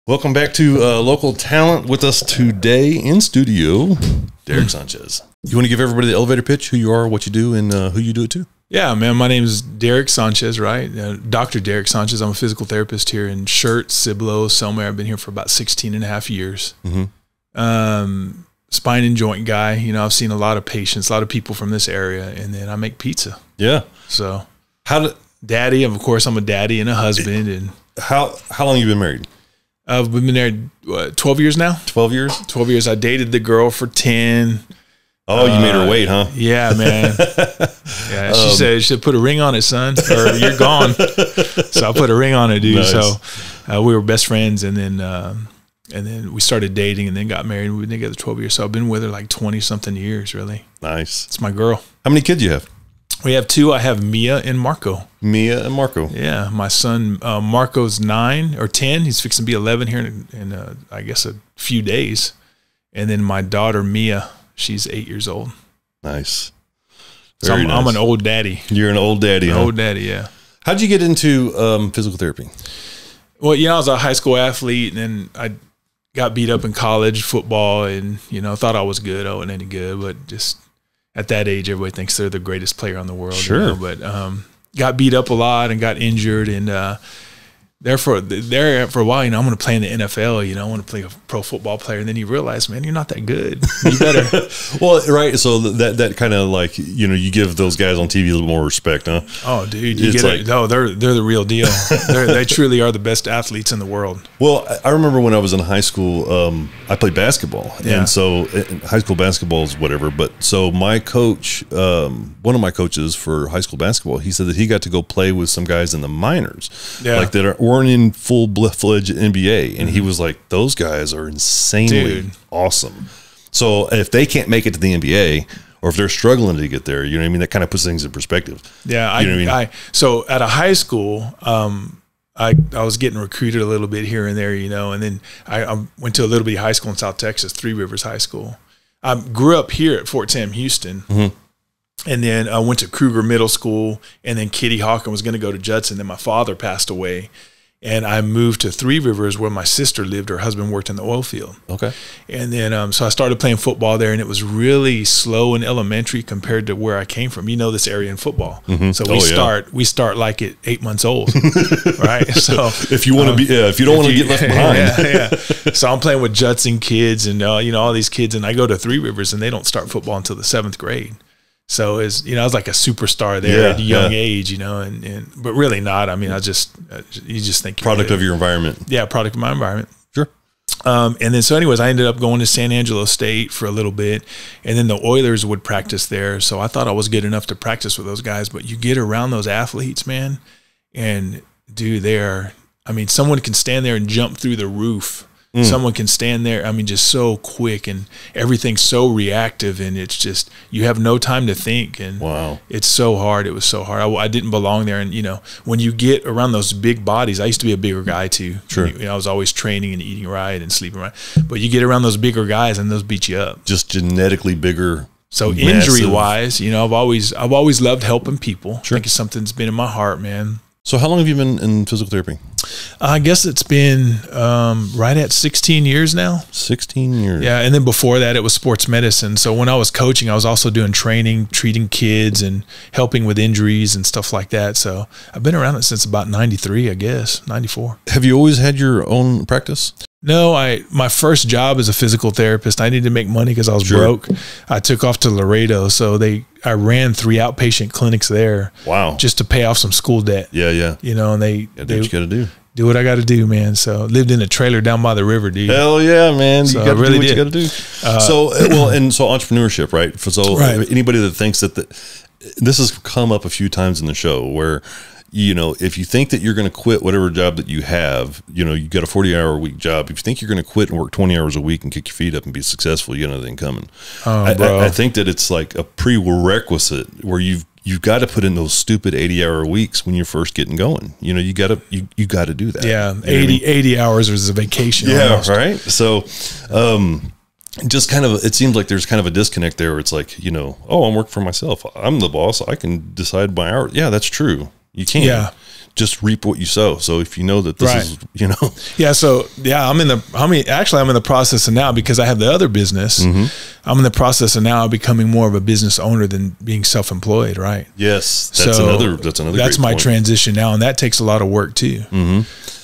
Welcome back to Local Talent. With us today in studio, Derek Sanchez. You want to give everybody the elevator pitch, who you are, what you do, and who you do it to? Yeah, man, my name is Derek Sanchez, right? Dr. Derek Sanchez. I'm a physical therapist here in Shirt, Cibolo, Selmer. I've been here for about 16 and a half years. Spine and joint guy. You know, I've seen a lot of patients, a lot of people from this area, and then I make pizza. Yeah. So, daddy, of course, I'm a daddy and a husband. And how long you been married? We've been married, 12 years now? 12 years? 12 years. I dated the girl for 10. Oh, you made her wait, huh? Yeah, man. Yeah, she said, you should put a ring on it, son, or you're gone. So I put a ring on it, dude. Nice. So we were best friends, and then we started dating, and then got married. We've been together 12 years. So I've been with her like 20-something years, really. Nice. It's my girl. How many kids do you have? We have two. I have Mia and Marco. Mia and Marco. Yeah, my son Marco's 9 or 10. He's fixing to be 11 here in I guess a few days. And then my daughter Mia, she's 8 years old. Nice. So I'm an old daddy. You're an old daddy. An old daddy, yeah. How'd you get into physical therapy? Well, I was a high school athlete, and then I got beat up in college football, and thought I was good. I wasn't any good, but just at that age, everybody thinks they're the greatest player in the world. Sure. But got beat up a lot and got injured, and there for a while, I'm going to play in the NFL. I want to play a pro football player, and then you realize, man, you're not that good. You better. Well, right. So that kind of like you give those guys on TV a little more respect, huh? Oh, dude, you get it. No, they're the real deal. They truly are the best athletes in the world. Well, I remember when I was in high school, I played basketball, and so high school basketball is whatever. But so my coach, one of my coaches for high school basketball, he said that he got to go play with some guys in the minors, like that weren't in full-fledged NBA, and he was like, those guys are insanely awesome. So if they can't make it to the NBA, or if they're struggling to get there, that kind of puts things in perspective. Yeah, so at a high school, I was getting recruited a little bit here and there, and then I went to a little bitty high school in South Texas, Three Rivers High School. I grew up here at Fort Sam, Houston. And then I went to Kruger Middle School, and then Kitty Hawk, and was going to go to Judson. Then my father passed away, and I moved to Three Rivers where my sister lived. Her husband worked in the oil field. Okay. And then so I started playing football there, and it was really slow in elementary compared to where I came from. This area in football. So we start like at 8 months old, right? So if you want to be, if you don't want to get left behind, So I'm playing with Judson kids and all these kids, and I go to Three Rivers, and they don't start football until the 7th grade. So I was like a superstar there at a young age, but really not. I mean, you just think product of your environment. Yeah, product of my environment. Sure. And then so anyways, I ended up going to San Angelo State for a little bit, and then the Oilers would practice there. So I thought I was good enough to practice with those guys, but you get around those athletes, man, and dude, someone can stand there and jump through the roof. Someone can stand there, just so quick, and everything's so reactive, and it's just, you have no time to think, and wow, it's so hard. It was so hard. I didn't belong there, and when you get around those big bodies, I used to be a bigger guy too. Sure. I was always training and eating right and sleeping right, but you get around those bigger guys, and those beat you up. Just genetically bigger. So injury wise, I've always loved helping people. Sure. I think it's something that's been in my heart, man. So how long have you been in physical therapy? I guess it's been right at 16 years now. 16 years. Yeah, and then before that, it was sports medicine. So when I was coaching, I was also doing training, treating kids, and helping with injuries and stuff like that. So I've been around it since about 93, I guess, 94. Have you always had your own practice? No, my first job as a physical therapist, I needed to make money because I was broke. I took off to Laredo, so I ran 3 outpatient clinics there. Wow. Just to pay off some school debt. Yeah, yeah. And they do what you got to do. Do what I got to do, man. So lived in a trailer down by the river, dude. Hell yeah, man. So you got to do what you got to do. So entrepreneurship, right? So anybody that thinks that this has come up a few times in the show where, if you think that you're going to quit whatever job that you have, you got a 40-hour-a-week job. If you think you're going to quit and work 20 hours a week and kick your feet up and be successsul, you got nothing coming. I think that it's like a prerequisite where you've got to put in those stupid 80-hour weeks when you're first getting going. You got to do that. Yeah, 80 hours is a vacation. Yeah, almost. Right. So, just kind of, it seems like there's kind of a disconnect there where it's like, I'm working for myself. I'm the boss. I can decide my hours. Yeah, that's true. You can. Yeah. just reap what you sow. So if you know that this is, you know. Yeah. So yeah, I'm in the process of now, because I have the other business. I'm in the process of now becoming more of a business owner than being self-employed. Right. Yes. That's another that's my transition now. And that takes a lot of work too.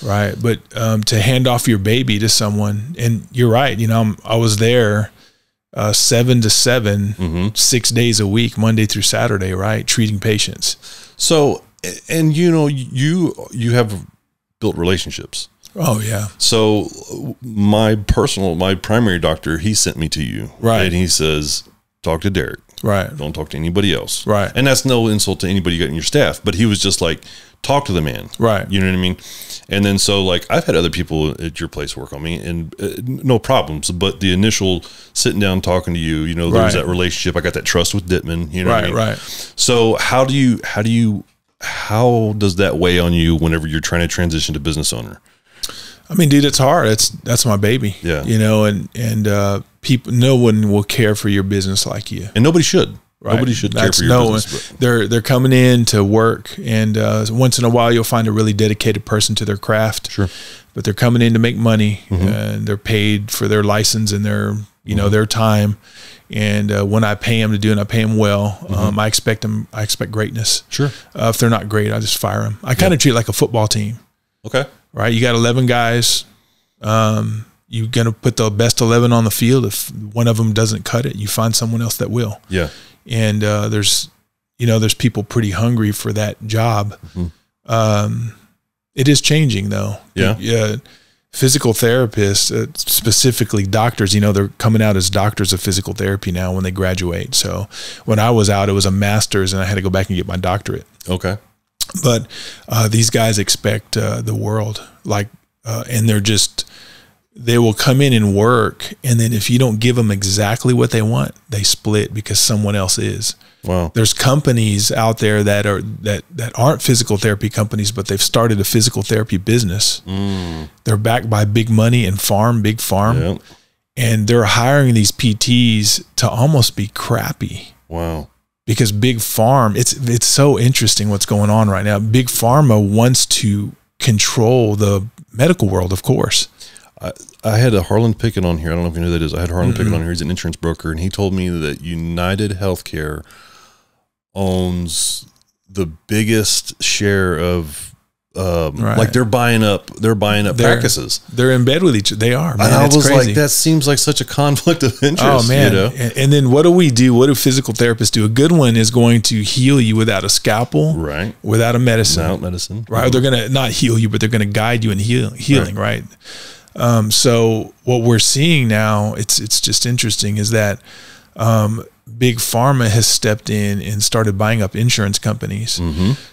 Right. But, to hand off your baby to someone, and you're right. You know, I was there 7 to 7, 6 days a week, Monday through Saturday, right? Treating patients. So, and you know, you have built relationships. Oh yeah. So my primary doctor, he sent me to you. Right. And he says, talk to Derek. Right. Don't talk to anybody else. Right. And that's no insult to anybody you got in your staff, but he was just like, talk to the man. Right. You know what I mean? And then, so like, I've had other people at your place work on me, and no problems, but the initial sitting down, talking to you, you know, there's that relationship. I got that trust with Dittman, you know what I mean? Right. So how does that weigh on you whenever you're trying to transition to business owner? I mean, dude, it's hard. That's my baby. Yeah. You know, and people, no one will care for your business like you. And nobody should. Right. Nobody should care for your business. They're coming in to work, and once in a while you'll find a really dedicated person to their craft. Sure. But they're coming in to make money, and they're paid for their license and their, you know, their time. And when I pay them to do it, I pay them well. I expect greatness. Sure. If they're not great, I just fire them. I kind of treat it like a football team. Okay. Right. You got 11 guys. You're going to put the best 11 on the field. If one of them doesn't cut it, you find someone else that will. Yeah. And there's people pretty hungry for that job. It is changing though. Yeah. Physical therapists, specifically doctors, you know, they're coming out as doctors of physical therapy now when they graduate. So when I was out, it was a master's, and I had to go back and get my doctorate. Okay. But these guys expect the world, like, and they will come in and work, and then if you don't give them exactly what they want, they split because someone else is. Wow. There's companies out there that aren't physical therapy companies, but they've started a physical therapy business. They're backed by big money and big farm, yep. and they're hiring these PTs to almost be crappy. Wow. Because big farm, it's so interesting what's going on right now. Big pharma wants to control the medical world, of course. I had a Harlan Pickett on here. I don't know if you know who that is. I had Harlan Pickett on here. He's an insurance broker, and he told me that United Healthcare owns the biggest share of, like they're buying up practices. They're in bed with each other. They are, man. And I was crazy. Like, that seems like such a conflict of interest. Oh man. You know? And then what do we do? What do physical therapists do? A good one is going to heal you without a scalpel, right? Without a medicine. Without medicine. Right. They're going to not heal you, but they're going to guide you in healing, right? So what we're seeing now, it's just interesting, is that big pharma has stepped in and started buying up insurance companies.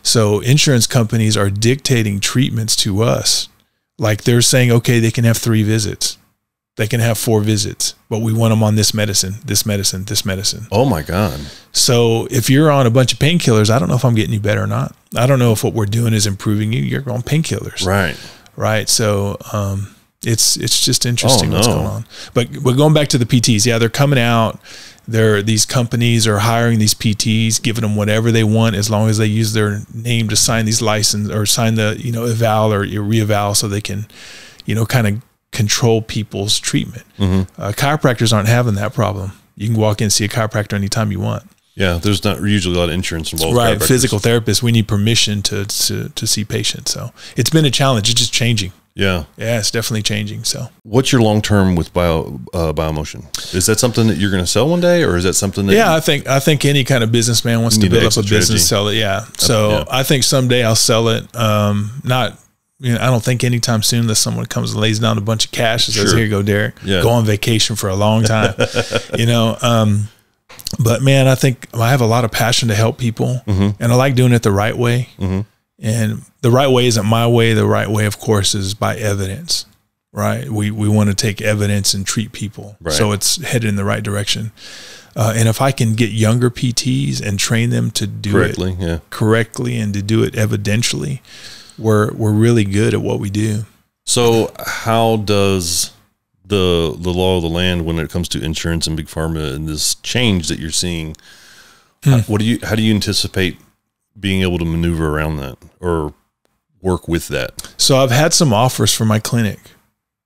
So insurance companies are dictating treatments to us. Like they're saying, okay, they can have 3 visits. They can have 4 visits, but we want them on this medicine, this medicine, this medicine. Oh my God. So if you're on a bunch of painkillers, I don't know if I'm getting you better or not. I don't know if what we're doing is improving you. You're on painkillers. Right. Right. So, it's just interesting what's going on. But going back to the PTs, yeah, they're coming out. These companies are hiring these PTs, giving them whatever they want as long as they use their name to sign these license or sign the eval or re-eval, so they can kind of control people's treatment. Chiropractors aren't having that problem. You can walk in and see a chiropractor anytime you want. Yeah, there's not usually a lot of insurance involved. Right, physical therapists, we need permission to see patients. So it's been a challenge. It's just changing. Yeah, it's definitely changing. So, what's your long term with Biomotion? Is that something that you're going to sell one day, or is that something that? Yeah, I think any kind of businessman wants to build up a business, sell it. Yeah, so I think someday I'll sell it. Not, I don't think anytime soon, unless someone comes and lays down a bunch of cash and says, "Here you go, Derek. Go on vacation for a long time." But man, I think I have a lot of passion to help people, and I like doing it the right way. And the right way isn't my way. The right way, of course, is by evidence, right? We want to take evidence and treat people. Right. So it's headed in the right direction. And if I can get younger PTs and train them to do it correctly and to do it evidentially, we're really good at what we do. So how does the law of the land, when it comes to insurance and big pharma and this change that you're seeing, how do you anticipate being able to maneuver around that, or work with that? So I've had some offers for my clinic,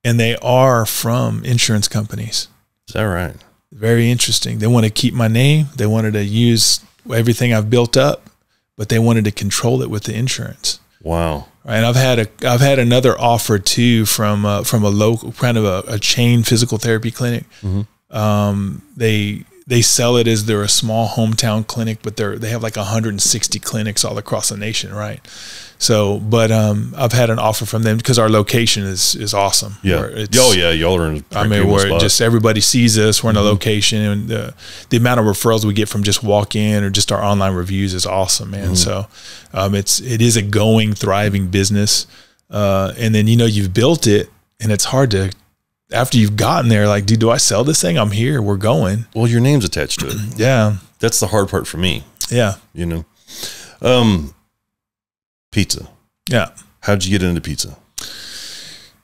and they are from insurance companies. Is that right? Very interesting. They want to keep my name. They wanted to use everything I've built up, but they wanted to control it with the insurance. Wow. And I've had another offer too from a local kind of a chain physical therapy clinic. They sell it as they're a small hometown clinic, but they have like 160 clinics all across the nation, right? So, but I've had an offer from them because our location is awesome. Yeah. Oh yeah, y'all are in where just everybody sees us. We're in a location, and the amount of referrals we get from just walk in or just our online reviews is awesome, man. So, it is a going, thriving business. And then you've built it, and it's hard to, after you've gotten there, like, dude, do I sell this thing? I'm here. We're going. Well, your name's attached to it. Yeah. That's the hard part for me. Yeah. Pizza. Yeah. How'd you get into pizza?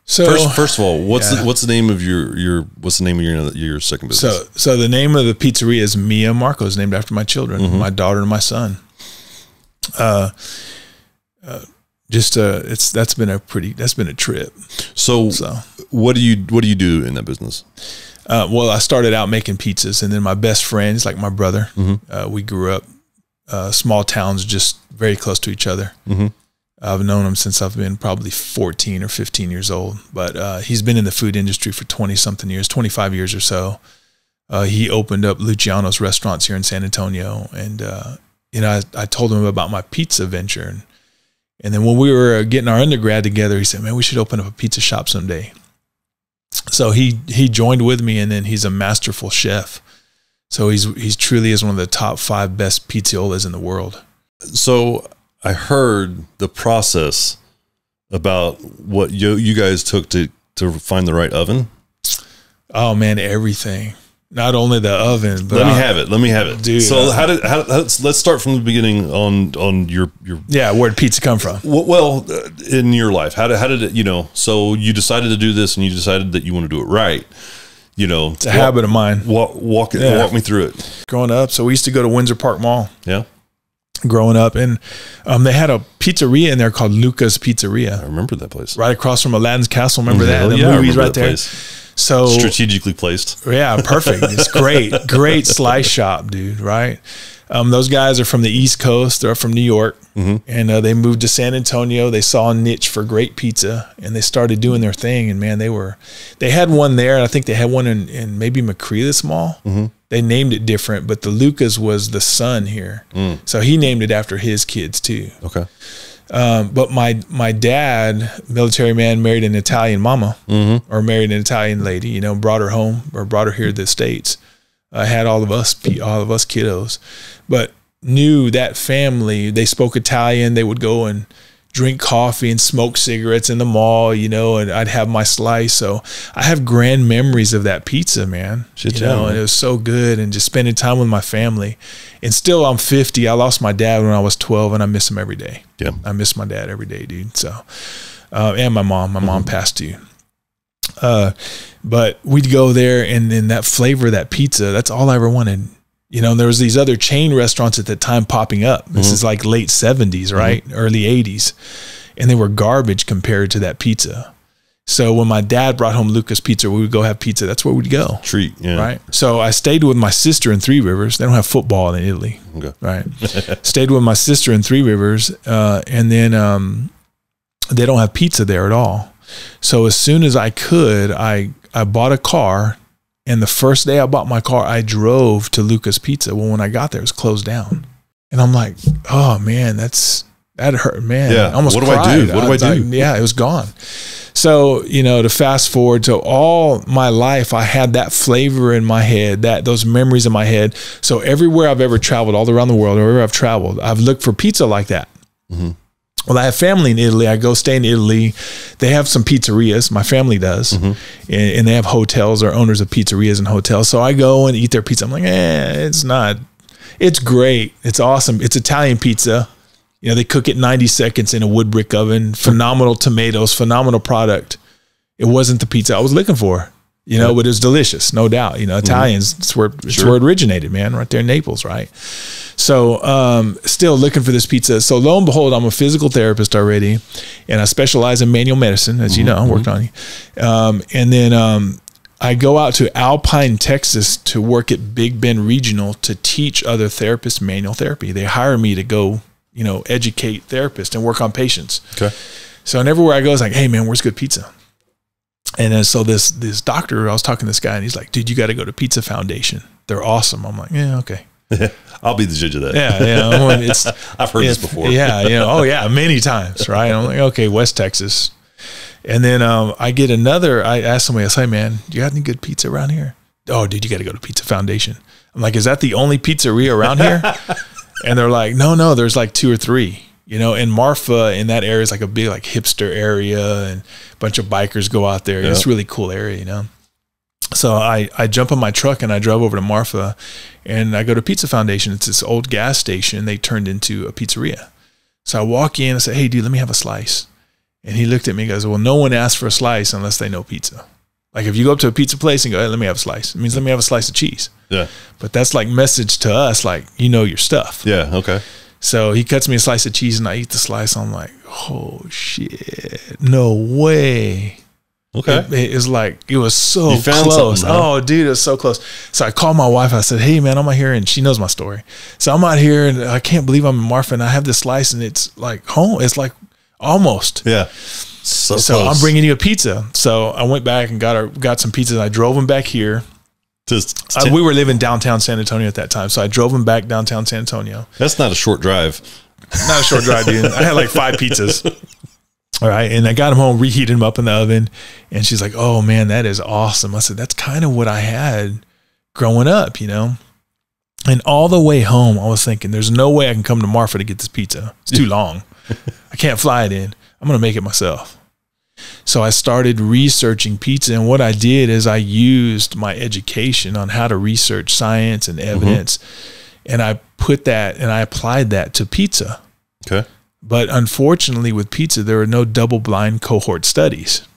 So first of all, what's the name of your second business? So the name of the pizzeria is Mia Marco's, named after my children, my daughter and my son. That's been a trip. So what do you do in that business? Well, I started out making pizzas, and then my best friend is like my brother. We grew up small towns, just very close to each other. I've known him since I've been probably 14 or 15 years old, but he's been in the food industry for 20 something years, 25 years or so. He opened up Luciano's restaurants here in San Antonio, and I told him about my pizza venture, and then when we were getting our undergrad together, he said, man, we should open up a pizza shop someday. So he joined with me, and then he's a masterful chef. So he's truly is one of the top 5 best pizziolas in the world. So I heard the process about what you guys took to find the right oven. Oh man, everything. Not only the oven, but let me have it, dude. So let's start from the beginning on your where'd pizza come from? Well, in your life, how did it? So you decided to do this, and you decided that you want to do it right. It's a habit of mine. Walk me through it. Growing up, so we used to go to Windsor Park Mall. Yeah. Growing up, and they had a pizzeria in there called Luca's Pizzeria. I remember that place. Right across from Aladdin's Castle. Remember that? The movies right there. Place. So strategically placed. Yeah, perfect. It's great slice shop, dude. Right. Those guys are from the East Coast. They're from New York, and they moved to San Antonio. They saw a niche for great pizza, and they started doing their thing. And man, they had one there, and I think they had one in maybe McCrealis Mall. They named it different, but the Lucas was the son here, so he named it after his kids too. Okay. But my dad, military man, married an Italian mama, or married an Italian lady. Brought her home or brought her here to the States. Had all of us kiddos, but knew that family. They spoke Italian. They would go and drink coffee and smoke cigarettes in the mall, and I'd have my slice. So I have grand memories of that pizza, man. And it was so good, and just spending time with my family. And still, I'm 50. I lost my dad when I was 12, and I miss him every day. Yeah, I miss my dad every day, dude. So, and my mom. My mom passed too. But we'd go there, and then that flavor of that pizza, that's all I ever wanted. There was these other chain restaurants at the time popping up. This is like late 70s, right? Early 80s. And they were garbage compared to that pizza. So when my dad brought home Luca's Pizza, we would go have pizza. That's where we'd go. Treat, yeah. Right? So I stayed with my sister in Three Rivers. They don't have football in Italy. Okay. Right? Stayed with my sister in Three Rivers, and then they don't have pizza there at all. So as soon as I could, I bought a car, and the first day I bought my car, I drove to Luca's Pizza. Well, when I got there, it was closed down. And I'm like, oh man, that hurt, man. Yeah. I almost cried. What do I do? Yeah, it was gone. So, to fast forward to all my life, I had that flavor in my head, those memories in my head. So everywhere I've ever traveled, all around the world, wherever I've traveled, I've looked for pizza like that. Well, I have family in Italy. I go stay in Italy. They have some pizzerias. My family does. And they have hotels or owners of pizzerias and hotels. So I go and eat their pizza. I'm like, it's great. It's awesome. It's Italian pizza. They cook it 90 seconds in a wood brick oven. Phenomenal tomatoes, phenomenal product. It wasn't the pizza I was looking for, but it was delicious, no doubt. Italians, it's where it originated, man, right there in Naples, right? So still looking for this pizza. So lo and behold, I'm a physical therapist already, and I specialize in manual medicine, as you know. I worked on you. And then I go out to Alpine, Texas to work at Big Bend Regional to teach other therapists manual therapy. They hire me to go, educate therapists and work on patients. Okay. So and everywhere I go, it's like, hey man, where's good pizza? And then so this doctor, I was talking to this guy, and he's like, dude, you got to go to Pizza Foundation. They're awesome. I'm like, yeah, okay. I'll be the judge of that. Yeah. I've heard this before. Yeah. Many times. Right. I'm like, okay, West Texas. And then I asked somebody, I say, man, do you got any good pizza around here? Oh, dude, you got to go to Pizza Foundation. I'm like, is that the only pizzeria around here? And they're like, no, there's like 2 or 3. And Marfa in that area is like a big like hipster area, and a bunch of bikers go out there. Yep. It's a really cool area, So I jump on my truck and I drove over to Marfa, and I go to Pizza Foundation. It's this old gas station they turned into a pizzeria. So I walk in and say, hey, dude, let me have a slice. And he looked at me and goes, well, no one asks for a slice unless they know pizza. Like if you go up to a pizza place and go, hey, let me have a slice, it means let me have a slice of cheese. Yeah. But that's like message to us, like, your stuff. Yeah. Okay. So he cuts me a slice of cheese and I eat the slice. I'm like, oh shit, no way. Okay. It was so close. Oh, dude, it was so close. So I called my wife. I said, hey, man, I'm out here. And she knows my story. So I'm out here and I can't believe I'm in Marfa and I have this slice and it's like home. It's like almost. Yeah. So I'm bringing you a pizza. So I went back and got some pizza. And I drove them back here. We were living downtown San Antonio at that time. So I drove them back downtown San Antonio. That's not a short drive. Not a short drive, dude. I had like 5 pizzas. All right. And I got them home, reheated them up in the oven. And she's like, oh, man, that is awesome. I said, that's kind of what I had growing up, And all the way home, I was thinking, there's no way I can come to Marfa to get this pizza. It's too long. I can't fly it in. I'm going to make it myself. So I started researching pizza. And what I did is I used my education on how to research science and evidence. And I put that and I applied that to pizza. Okay. But unfortunately with pizza, there are no double-blind cohort studies.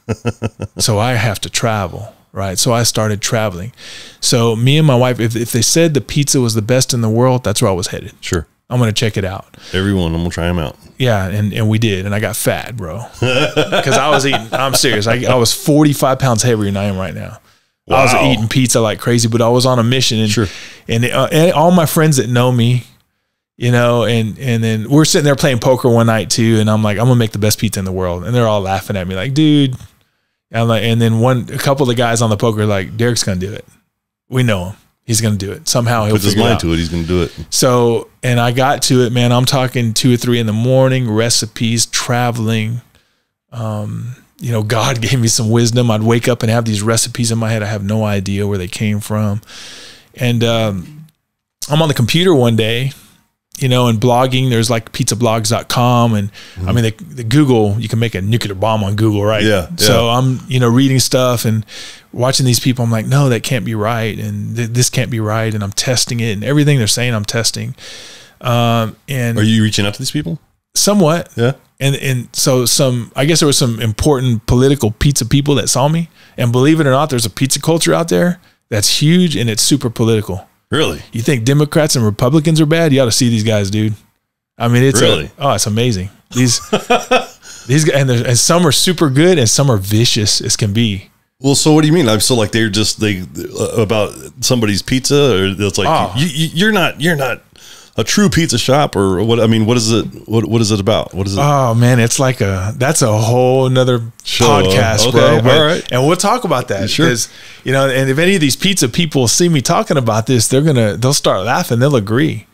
So I have to travel, right? So I started traveling. So me and my wife, if they said the pizza was the best in the world, that's where I was headed. Sure. I'm going to check it out. I'm going to try them out. Yeah, and we did. And I got fat, bro. Because I was eating, I'm serious. I was 45 pounds heavier than I am right now. Wow. I was eating pizza like crazy, but I was on a mission. And, sure. And all my friends that know me, and then we're sitting there playing poker one night too. And I'm like, I'm going to make the best pizza in the world. And they're all laughing at me like, dude. And I'm like, and then a couple of the guys on the poker are like, Derek's going to do it. We know him. He's going to do it. Somehow he'll put his mind to it. He's going to do it. So, and I got to it, man. I'm talking 2 or 3 in the morning, recipes, traveling. God gave me some wisdom. I'd wake up and have these recipes in my head. I have no idea where they came from. And I'm on the computer one day, and blogging. There's like pizzablogs.com. And I mean, the Google, you can make a nuclear bomb on Google, right? Yeah. So I'm, reading stuff and watching these people. I'm like, no, that can't be right. And this can't be right. And I'm testing it, and everything they're saying, I'm testing. And are you reaching out to these people? Somewhat. Yeah. And so I guess there was some important political pizza people that saw me, and believe it or not, there's a pizza culture out there that's huge and it's super political. Really? You think Democrats and Republicans are bad? You ought to see these guys, dude. I mean, it's it's amazing. These guys, and some are super good and some are vicious as can be. Well, so what do you mean? So like they're just about somebody's pizza, or it's like you're not a true pizza shop, or what? I mean, what is it? What is it about? What is it? Oh man, it's like that's a whole nother podcast, bro. All right, and we'll talk about that because and if any of these pizza people see me talking about this, they'll start laughing. They'll agree.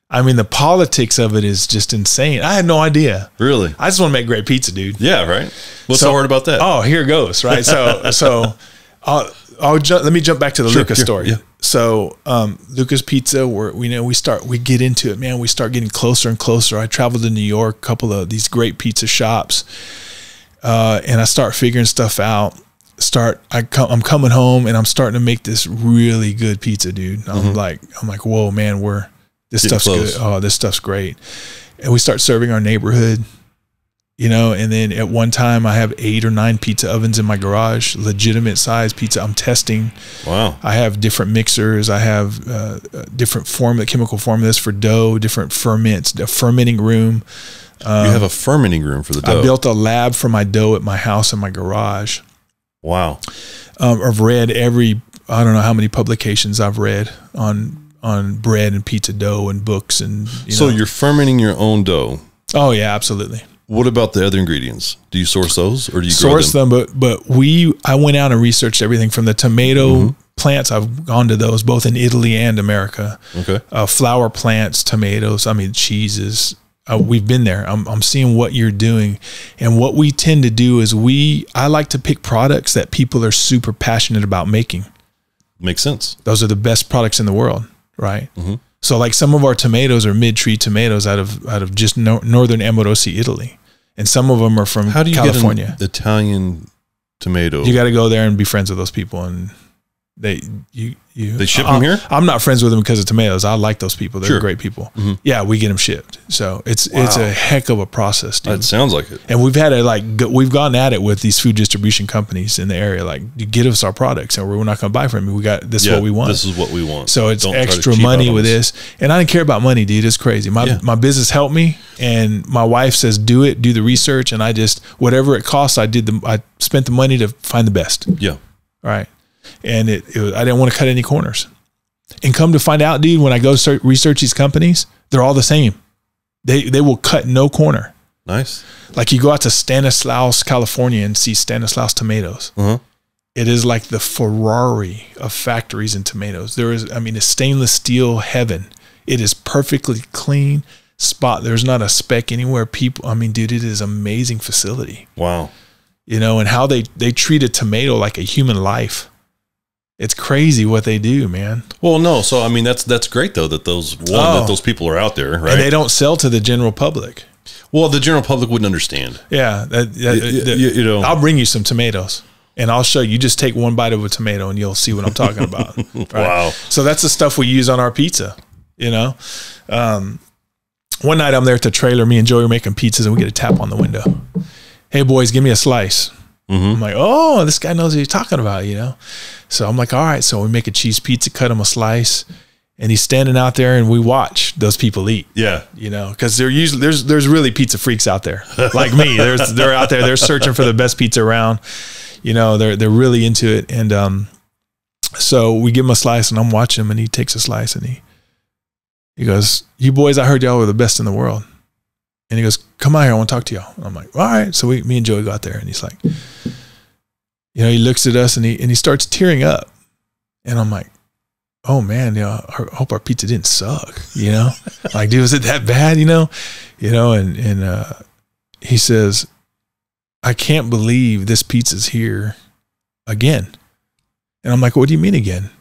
I mean, the politics of it is just insane. I had no idea. Really? I just want to make great pizza, dude. Yeah, right. What's so hard about that? Oh, here it goes. Right. So let me jump back to the Lucas story. Yeah. So, Lucas Pizza, we get into it, man. We start getting closer and closer. I traveled to New York, a couple of these great pizza shops. And I start figuring stuff out. I'm coming home and I'm starting to make this really good pizza, dude. I'm like, whoa, man, this stuff's good. Oh, this stuff's great. And we start serving our neighborhood. you know, and then at one time I have 8 or 9 pizza ovens in my garage, legitimate size pizza. I'm testing. Wow. I have different mixers. I have different chemical formulas for dough, different ferments, a fermenting room. You have a fermenting room for the dough. I built a lab for my dough at my house in my garage. Wow. I've read I don't know how many publications I've read on bread and pizza dough and books and so you're fermenting your own dough. Oh yeah, absolutely. What about the other ingredients? Do you source those or do you source them? But I went out and researched everything from the tomato plants. I've gone to those both in Italy and America. Okay. Flower plants, tomatoes, cheeses. We've been there. I'm seeing what you're doing. And what we tend to do is I like to pick products that people are super passionate about making. Makes sense. Those are the best products in the world, right? Mm-hmm. So like some of our tomatoes are mid-tree tomatoes out of just northern Amorosi, Italy. And some of them are from California. How do you get an Italian tomato? You got to go there and be friends with those people, and they ship them here. I'm not friends with them because of tomatoes. I like those people. They're great people. Mm-hmm. Yeah, we get them shipped. So it's a heck of a process, dude. That sounds like it. And we've had we've gone at it with these food distribution companies in the area. Like, you get us our products, and we're not going to buy from you. We got this. Is what we want. This is what we want. So it's extra money with this, and I didn't care about money, dude. It's crazy. My business helped me, and my wife says do it, do the research, and I just whatever it costs, I spent the money to find the best. Yeah. All right. And I didn't want to cut any corners. And come to find out, dude, when I go research these companies, they're all the same. They will cut no corner. Nice. Like, you go out to Stanislaus, California, and see Stanislaus tomatoes. Uh-huh. It is like the Ferrari of factories and tomatoes. There is, a stainless steel heaven. It is perfectly clean spot. There's not a speck anywhere. People, dude, it is an amazing facility. Wow. You know, and how they treat a tomato like a human life. It's crazy what they do, man. Well, no. So, that's great though, that those people are out there, right? And they don't sell to the general public. Well, the general public wouldn't understand. Yeah. I'll bring you some tomatoes and I'll show you. Just take one bite of a tomato and you'll see what I'm talking about. Right? Wow. So that's the stuff we use on our pizza, you know? One night I'm there at the trailer, me and Joey are making pizzas, and we get a tap on the window. Hey boys, give me a slice. Mm-hmm. I'm like, oh, this guy knows what he's talking about, you know? So I'm like, all right. So we make a cheese pizza, cut him a slice, and he's standing out there and we watch those people eat. Yeah. You know, cause they're usually, there's really pizza freaks out there like me. They're out there, they're searching for the best pizza around, you know, they're really into it. And, so we give him a slice and I'm watching him, and he takes a slice and he goes, you boys, I heard y'all were the best in the world. And he goes, come out here, I want to talk to y'all. And I'm like, all right. So me and Joey go out there, and he's like, you know, he looks at us and he starts tearing up. And I'm like, oh man, you know, I hope our pizza didn't suck, you know? Like, dude, was it that bad, you know? You know, and he says, I can't believe this pizza's here again. And I'm like, what do you mean again?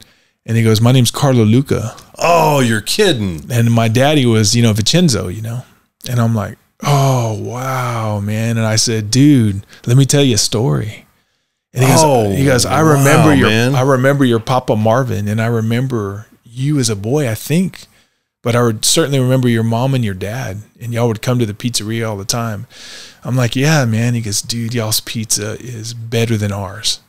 And he goes, my name's Carlo Luca. Oh, you're kidding. And my daddy was, you know, Vincenzo, you know? And I'm like, oh, wow, man. And I said, dude, let me tell you a story. And he goes, I remember your Papa Marvin, and I remember you as a boy, I think, but I would certainly remember your mom and your dad, and y'all would come to the pizzeria all the time. I'm like, yeah, man. He goes, dude, y'all's pizza is better than ours.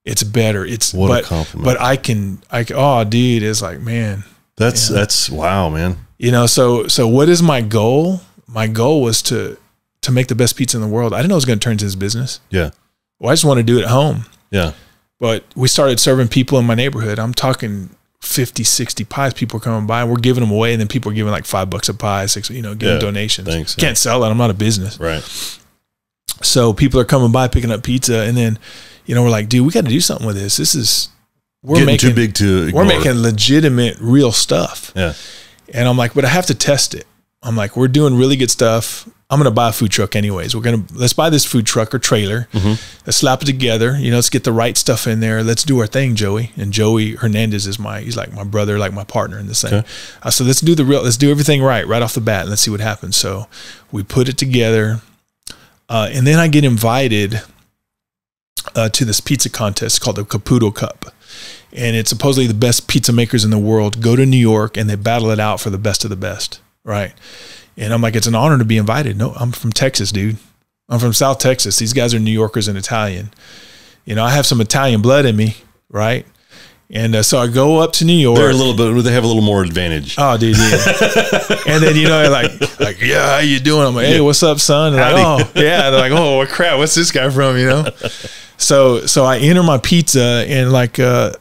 It's better. A compliment. But oh, dude, it's like, man, that's wow, man. You know, so what is my goal? My goal was to make the best pizza in the world. I didn't know it was going to turn into this business. Yeah. Well, I just want to do it at home. Yeah. But we started serving people in my neighborhood. I'm talking 50, 60 pies. People are coming by, and we're giving them away. And then people are giving like $5 a pie, $6, you know, giving donations. Thanks. Can't sell it. I'm not a business. Right. So people are coming by, picking up pizza. And then, you know, we're like, dude, we got to do something with this. We're making too big to ignore. We're making legitimate, real stuff. Yeah. And I'm like, but I have to test it. I'm like, we're doing really good stuff. I'm going to buy a food truck anyways. Let's buy this food truck or trailer. Mm-hmm. Let's slap it together. You know, let's get the right stuff in there. Let's do our thing, Joey. And Joey Hernandez is he's like my brother, like my partner in this thing. Okay. So let's do everything right off the bat, and let's see what happens. So we put it together. And then I get invited to this pizza contest called the Caputo Cup. And it's supposedly the best pizza makers in the world go to New York, and they battle it out for the best of the best. Right. And I'm like, it's an honor to be invited. No, I'm from Texas, dude. I'm from South Texas. These guys are New Yorkers and Italian. You know, I have some Italian blood in me, right? And so I go up to New York. They're a little bit. They have a little more advantage. Oh, dude, yeah. And then, you know, like, yeah, how you doing? I'm like, hey, what's up, son? And like, oh, yeah. They're like, oh, crap, what's this guy from? You know. So I enter my pizza, and like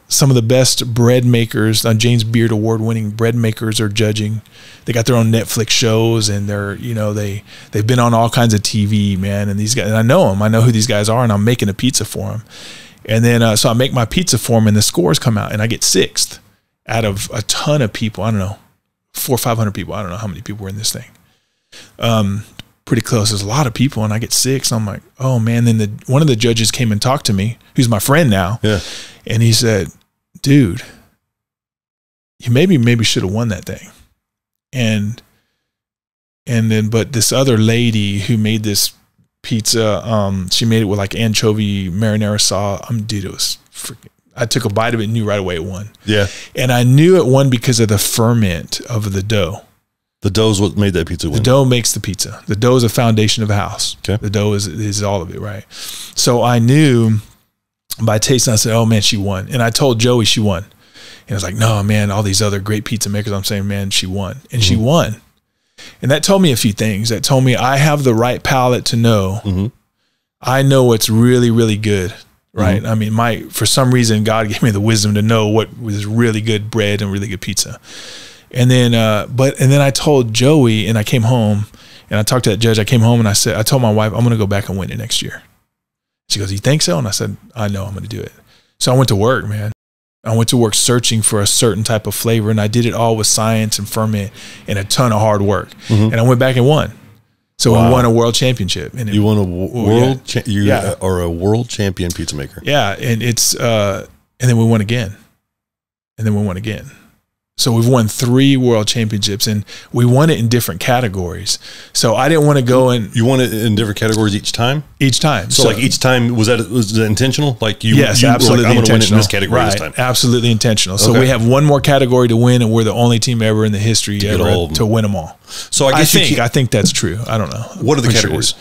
some of the best bread makers, James Beard award-winning bread makers are judging. They got their own Netflix shows, and they're, you know, they've been on all kinds of TV, man. And these guys, and I know them. I know who these guys are, and I'm making a pizza for them. And then, so I make my pizza for them, and the scores come out, and I get 6th out of a ton of people. I don't know, 400 or 500 people. I don't know how many people were in this thing. Pretty close. There's a lot of people, and I get 6th. I'm like, oh man. Then one of the judges came and talked to me, who's my friend now. Yeah. And he said, dude, you maybe should have won that thing. And then, but this other lady who made this pizza, she made it with like anchovy marinara sauce. Dude, it was freaking, I took a bite of it and knew right away it won. Yeah. And I knew it won because of the ferment of the dough. The dough is what made that pizza win. The dough makes the pizza. The dough is a foundation of a house. Okay. The dough is all of it, right? So I knew by tasting, I said, oh man, she won. And I told Joey she won. And I was like, no, man, all these other great pizza makers, I'm saying, man, she won. And she won. And that told me a few things. That told me I have the right palate to know. I know what's really, really good, right? I mean, for some reason, God gave me the wisdom to know what was really good bread and really good pizza. And then, and then I told Joey, and I came home, and I talked to that judge. I came home, and I told my wife, I'm going to go back and win it next year. She goes, you think so? And I said, I know I'm going to do it. So I went to work, man. I went to work searching for a certain type of flavor, and I did it all with science and ferment and a ton of hard work. And I went back and won. So we won a world championship. And you won a world, you are a world champion pizza maker. Yeah, and it's and then we won again, and then we won again. So we've won 3 world championships, and we won it in different categories. So I didn't want to go and you won it in different categories each time. Each time. So like each time was that intentional? Like yes, absolutely like, I'm going to win it in this category this time. Absolutely intentional. So we have one more category to win, and we're the only team ever in the history to win them all. So I think that's true. I don't know. What are the categories?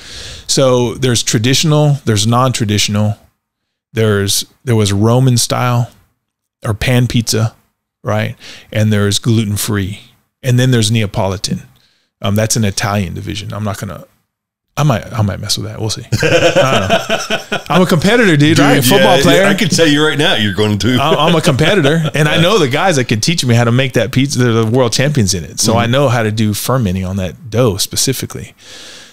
So there's traditional, there's non-traditional, there was Roman style or pan pizza. Right. And there's gluten-free, and then there's Neapolitan. That's an Italian division. I might mess with that. We'll see. I don't know. I'm a competitor, dude, right? Football player. I can tell you right now, you're going to. I'm a competitor, and I know the guys that can teach me how to make that pizza. They're the world champions in it. So I know how to do fermenting on that dough specifically.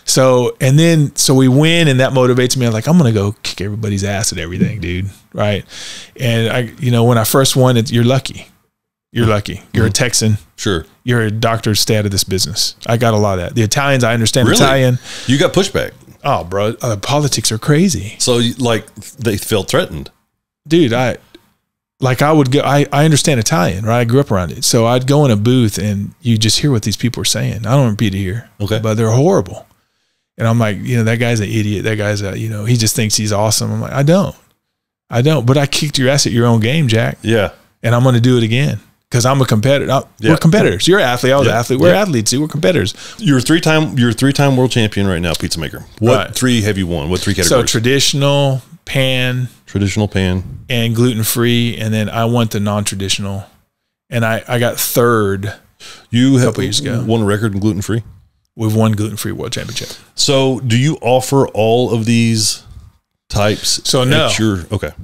So we win, and that motivates me. I'm like, I'm going to go kick everybody's ass at everything, dude. Right. And when I first won it, you're lucky. You're lucky. You're a Texan. Sure. You're a doctor, stay out of this business. I got a lot of that. The Italians, I understand really? Italian. You got pushback. Oh, bro. Politics are crazy. So like they felt threatened. Dude, I would go, I understand Italian, right? I grew up around it. So I'd go in a booth, and you just hear what these people are saying. I don't repeat it here. Okay. But they're horrible. And I'm like, that guy's an idiot. That guy's he just thinks he's awesome. I'm like, I don't. But I kicked your ass at your own game, Jack. Yeah. And I'm going to do it again. Because I'm a competitor. We're competitors. You're an athlete. I was an athlete. We're athletes too. We're competitors. You're a three-time world champion right now, pizza maker. What 3 have you won? What 3 categories? So traditional, pan, and gluten-free, and then I won the non-traditional, and I got 3rd. You have a couple years ago. Won a record in gluten-free. We've won gluten-free world championship. So do you offer all of these types? So no,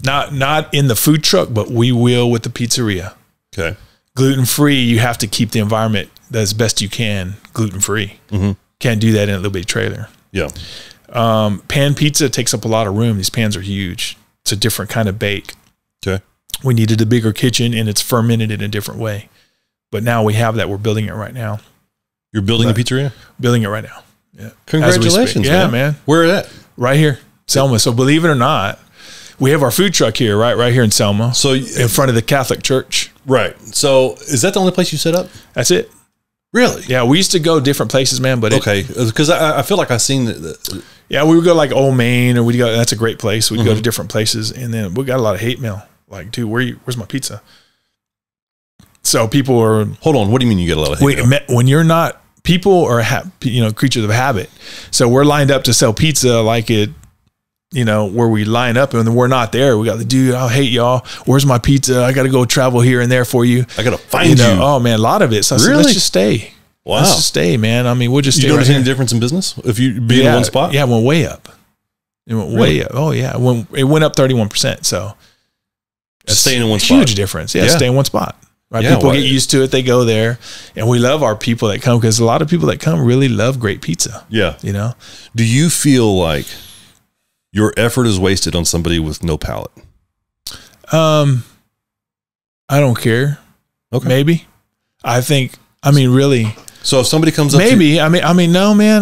not in the food truck, but we will with the pizzeria. Okay. Gluten-free, you have to keep the environment as best you can gluten-free. Can't do that in a little bitty trailer. Yeah. Pan pizza takes up a lot of room. These pans are huge. It's a different kind of bake. Okay. We needed a bigger kitchen, and it's fermented in a different way. But now we have that. We're building it right now. You're building a pizzeria? Building it right now. Yeah. Congratulations, man. Where is that? Right here, Selma. So believe it or not, we have our food truck here, right here in Selma. So in front of the Catholic Church. Right. So is that the only place you set up? That's it. Really? Yeah. We used to go different places, man. But okay, because I feel like I've seen yeah, we would go like Old Main, or we'd go. That's a great place. We'd go to different places, and then we got a lot of hate mail. Like, dude, where's my pizza? So people are. Hold on. What do you mean you get a lot of hate mail? When you're not people are, creatures of habit. So we're lined up to sell pizza like it, where we line up and we're not there. We got the dude, I hate y'all. Where's my pizza? I got to go travel here and there for you. I got to find you. Oh man, a lot of it. So I said, let's just stay. Wow. Let's just stay, man. I mean, we'll just stay. You notice any difference in business if you be in one spot? Yeah, it went way up. It went way up. Oh yeah. It went up 31%. So staying in one spot. Huge difference. Yeah, stay in one spot. Right. Yeah, people get used to it. They go there, and we love our people that come, because a lot of people that come really love great pizza. Yeah. Do you feel like your effort is wasted on somebody with no palate? I don't care. Okay. Maybe. Really. So if somebody comes up maybe, no, man.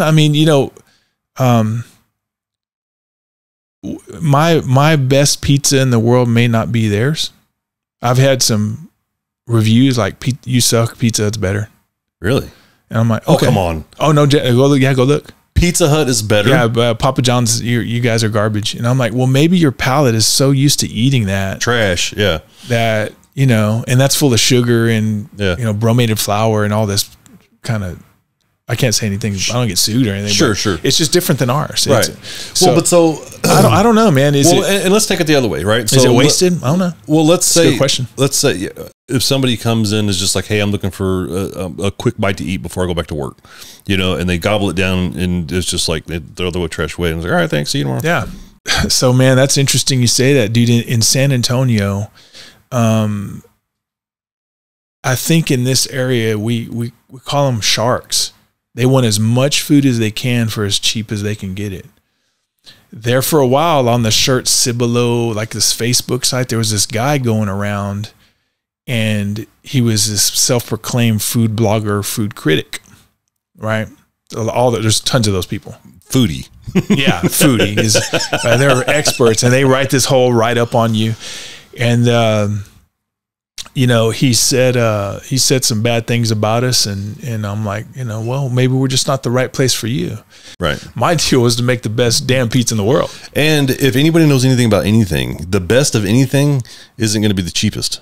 My best pizza in the world may not be theirs. I've had some reviews like, you suck, Pizza Hut's better. Really? And I'm like, okay. Oh, come on. Oh no, go look. Yeah, go look. Pizza Hut is better. Yeah, but Papa John's, you guys are garbage. And I'm like, well, maybe your palate is so used to eating that trash. Yeah. That, and that's full of sugar and, bromated flour and all this kind of, I can't say anything. I don't get sued or anything. Sure. It's just different than ours. Right. I don't know, man. And let's take it the other way, right? Is it wasted? I don't know. Well, let's say, good question. Let's say if somebody comes in is just like, hey, I'm looking for a quick bite to eat before I go back to work, and they gobble it down, and it's just like they throw the trash away, and it's like, all right, thanks, see you tomorrow. Yeah. So, man, that's interesting you say that, dude. In San Antonio, I think in this area we call them sharks. They want as much food as they can for as cheap as they can get it. There for a while on the shirt Cibolo, like this Facebook site, there was this guy going around, and he was this self-proclaimed food blogger, food critic, right? There's tons of those people. Foodie. Yeah, foodie. They're experts, and they write this whole write-up on you. And he said some bad things about us, and I'm like, well, maybe we're just not the right place for you. Right. My deal was to make the best damn pizza in the world. And if anybody knows anything about anything, the best of anything isn't going to be the cheapest.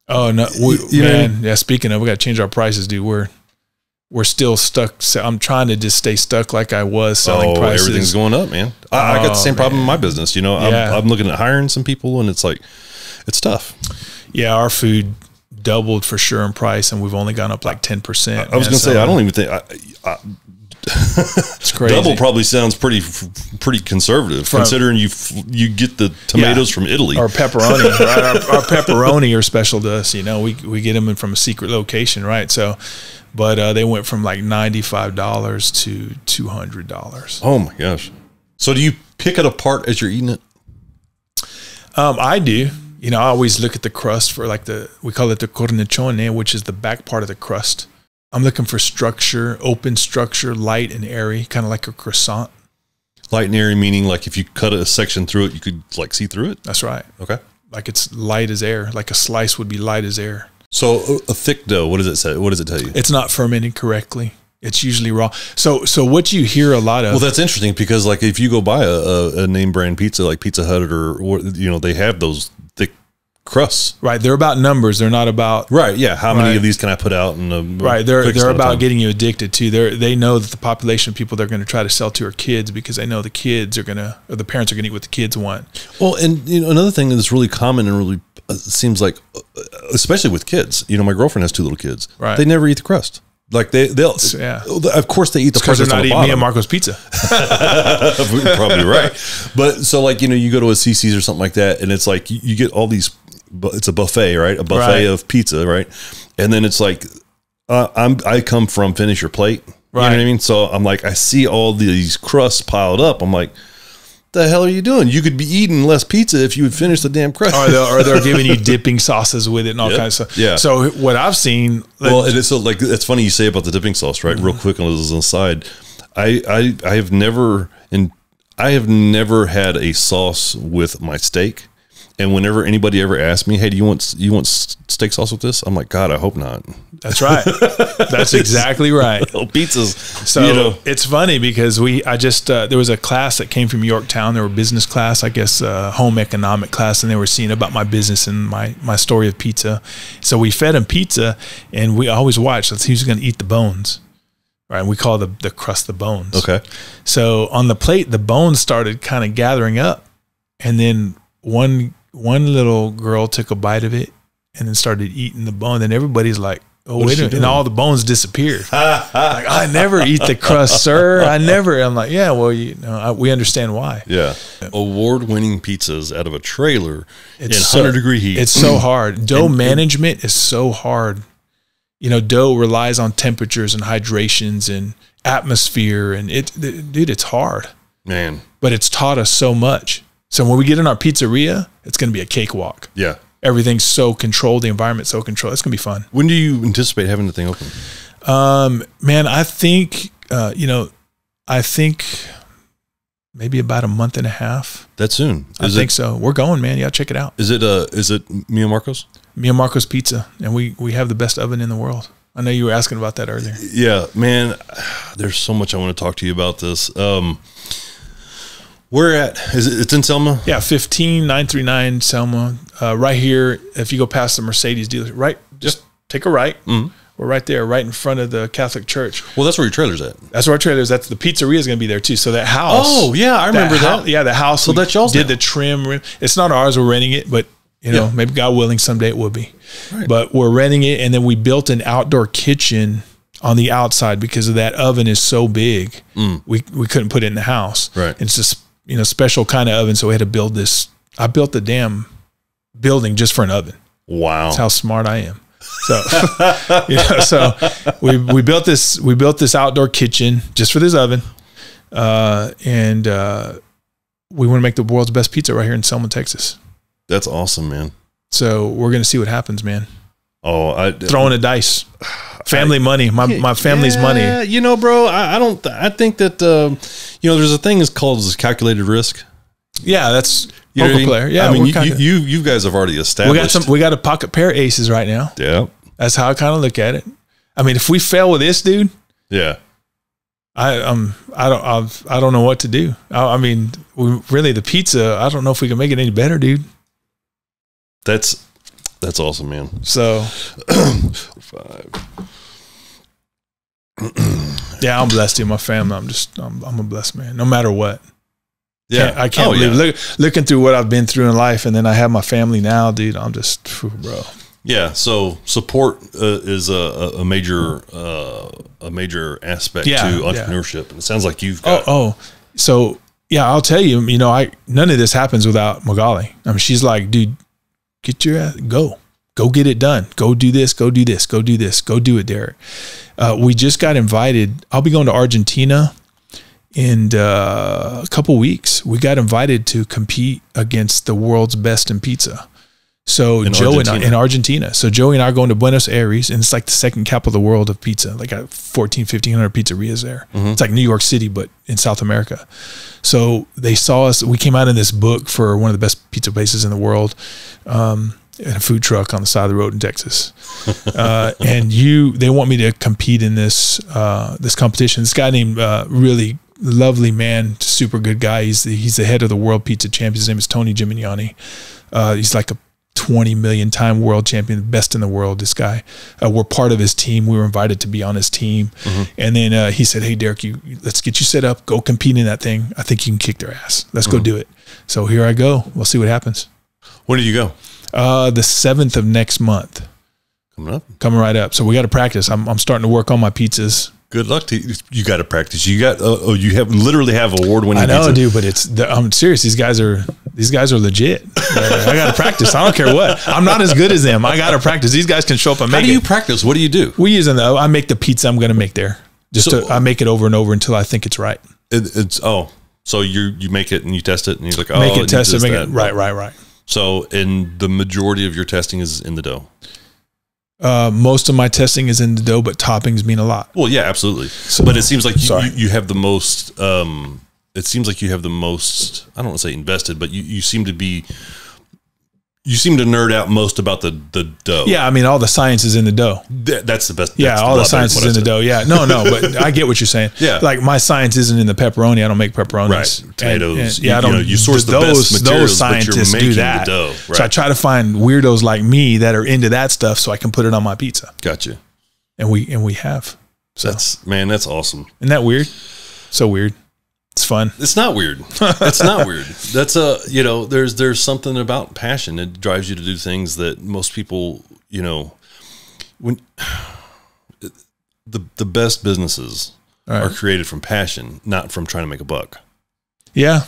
Oh no, man. Yeah. Speaking of, we got to change our prices, dude. We're still stuck. I'm trying to just stay stuck like I was selling prices. Everything's going up, man. I got the same problem in my business. I'm looking at hiring some people, and it's like, it's tough. Yeah, our food doubled for sure in price, and we've only gone up like 10%. I was going to say, I don't even think it's crazy. Double probably sounds pretty conservative, considering you get the tomatoes from Italy. Our pepperoni, right? Our pepperoni are special to us. We get them from a secret location, right? So, but they went from like $95 to $200. Oh my gosh! So do you pick it apart as you're eating it? I do. I always look at the crust for we call it the cornicione, which is the back part of the crust. I'm looking for structure, open structure, light and airy, kind of like a croissant. Light and airy meaning like if you cut a section through it, you could like see through it? That's right. Okay. Like it's light as air, like a slice would be light as air. So a thick dough, what does it say? What does it tell you? It's not fermented correctly. It's usually raw. So what you hear a lot of. Well, that's interesting because like if you go buy a name brand pizza like Pizza Hut or they have those thick crusts. Right. They're about numbers. They're not about. Right. Yeah. How many of these can I put out? Right. They're about getting you addicted to. They know that the population of people they're going to try to sell to are kids because they know the kids are going to, or the parents are going to eat what the kids want. Well, and another thing that's really common and really seems like, especially with kids, my girlfriend has 2 little kids. Right. They never eat the crust. Like they'll of course they eat the part that's on the bottom. Because they're not eating me and Marco's pizza. Probably right. But so like, you go to a CC's or something like that and it's like you get all these, it's a buffet, right? A buffet of pizza, right? And then it's like, I come from finish your plate. You know what I mean? So I'm like, I see all these crusts piled up. I'm like, the hell are you doing? You could be eating less pizza if you would finish the damn crust. Or they're giving you dipping sauces with it and all kinds of stuff. Yeah. So what I've seen, well, it is so like it's funny you say about the dipping sauce, right? Real quick on the side, I have never had a sauce with my steak. And whenever anybody ever asks me, hey, do you want steak sauce with this? I'm like, God, I hope not. That's right. That's exactly right. Pizzas. So it's funny because there was a class that came from Yorktown. They were business class, I guess, home economic class, and they were seeing about my business and my story of pizza. So we fed them pizza, and we always watched. Let's see who's going to eat the bones. right? And we call the crust the bones. Okay. So on the plate, the bones started kind of gathering up, and then one little girl took a bite of it and then started eating the bone. And everybody's like, "Oh, wait a minute!" And all the bones disappeared. Like, I never eat the crust, sir. I never. I'm like, yeah, well, we understand why. Yeah. Award-winning pizzas out of a trailer in 100-degree heat. It's so hard. Dough management is so hard. Dough relies on temperatures and hydrations and atmosphere, and dude, it's hard, man. But it's taught us so much. So when we get in our pizzeria, it's going to be a cakewalk. Yeah. Everything's so controlled, the environment's so controlled. It's going to be fun. When do you anticipate having the thing open? Man, I think, I think maybe about a month and a half. That soon? I think so. We're going, man. Yeah, check it out. Is it Mio Marco's? Mio Marco's Pizza, and we have the best oven in the world. I know you were asking about that earlier. Yeah, man. There's so much I want to talk to you about this. It's in Selma? Yeah, 15939 Selma. Right here, if you go past the Mercedes dealer, right, just take a right. Mm-hmm. We're right there, right in front of the Catholic Church. Well, that's where your trailer's at. That's where our trailer's at. The pizzeria is going to be there too. So that house. Oh, yeah, I remember that. Yeah, the house. So that's y'all's did the trim. It's not ours. We're renting it, but maybe God willing, someday it will be. Right. But we're renting it, and then we built an outdoor kitchen on the outside because of that oven is so big. We couldn't put it in the house. Right. It's just special kind of oven, so we had to build this. I built the damn building just for an oven. Wow, that's how smart I am. So, so we built this outdoor kitchen just for this oven, and we want to make the world's best pizza right here in Selma, Texas. That's awesome, man. So we're gonna see what happens, man. Oh, throwing a dice, family money, my family's money. Bro, I think that there's a thing is called calculated risk. Yeah, that's poker player. Yeah, I mean, you guys have already established. We got a pocket pair of aces right now. Yeah, that's how I kind of look at it. I mean, if we fail with this, dude, yeah, I don't know what to do. I mean, the pizza. I don't know if we can make it any better, dude. That's awesome, man. So, 5. Yeah, I'm blessed, dude. My family. I'm a blessed man. No matter what. Yeah, I can't believe looking through what I've been through in life, and then I have my family now, dude. I'm just, bro. Yeah. So support is a major aspect to entrepreneurship, and it sounds like you've got. So yeah, I'll tell you. None of this happens without Magali. I mean, she's like, dude, get your ass, go get it done. Go do this. Go do this. Go do this. Go do it, Derek. We just got invited. I'll be going to Argentina in a couple weeks. We got invited to compete against the world's best in pizza. So in Argentina. So Joey and I are going to Buenos Aires, and it's like the second capital of the world of pizza. Like 1,500 pizzerias there. Mm-hmm. It's like New York City, but in South America. So they saw us. We came out in this book for one of the best pizza places in the world, in a food truck on the side of the road in Texas. And they want me to compete in this competition. This guy named really lovely man, super good guy. He's the head of the World Pizza Champions. His name is Tony Gimignani. He's like a 20 million time world champion, best in the world. This guy, we're part of his team. We were invited to be on his team. Mm-hmm. And then he said, hey, Derek, let's get you set up. Go compete in that thing. I think you can kick their ass. Let's go do it. So here I go. We'll see what happens. When did you go? The 7th of next month. Coming right up. So we got to practice. I'm starting to work on my pizzas. Good luck to you. You got to practice. You got. You literally have award-winning. I know, pizza. dude. But I'm serious. These guys are legit. I got to practice. I don't care what. I'm not as good as them. I got to practice. These guys can show up and make it. How do you practice? What do you do? We use I make the pizza I'm going to make there. I make it over and over until I think it's right. So you make it and you test it and you're like, make it, test it, make it right. So, and the majority of your testing is in the dough. Most of my testing is in the dough, but toppings mean a lot. Well, yeah, absolutely. So, but it seems like you have the most. It seems like you have the most. I don't want to say invested, but you seem to be. You seem to nerd out most about the dough. Yeah, I mean, all the science is in the dough. That's the best. Yeah, all the science is in the dough. Yeah, no, but I get what you're saying. Yeah, like my science isn't in the pepperoni. I don't make pepperonis. Right, tomatoes. I don't. You source the best materials, those scientists but you're making do that. The dough. Right. So I try to find weirdos like me that are into that stuff, so I can put it on my pizza. Gotcha. And we have. So that's awesome. Isn't that weird? So weird. It's fun. It's not weird. It's not weird. That's there's something about passion that drives you to do things that most people, when the best businesses are created from passion, not from trying to make a buck. Yeah.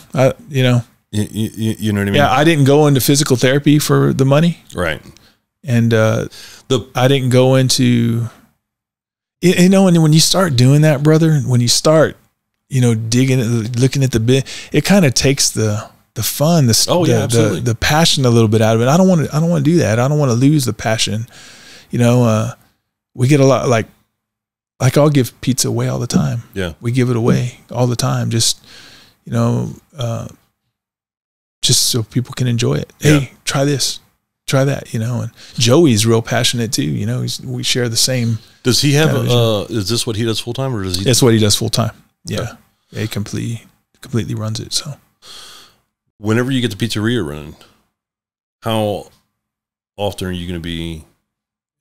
You know what I mean? Yeah. I didn't go into physical therapy for the money. Right. And, I didn't go into, and when you start doing that, brother, when you start, digging, looking at the bit, it kind of takes the fun, the passion a little bit out of it. I don't want to do that. I don't want to lose the passion. We get a lot, like I'll give pizza away all the time. Yeah. We give it away all the time. Just so people can enjoy it. Hey, try this, try that, and Joey's real passionate too. We share the same. Does he have, is this what he does full time, or does he? That's what he does full time. Yeah. He completely runs it. So whenever you get the pizzeria running, how often are you going to be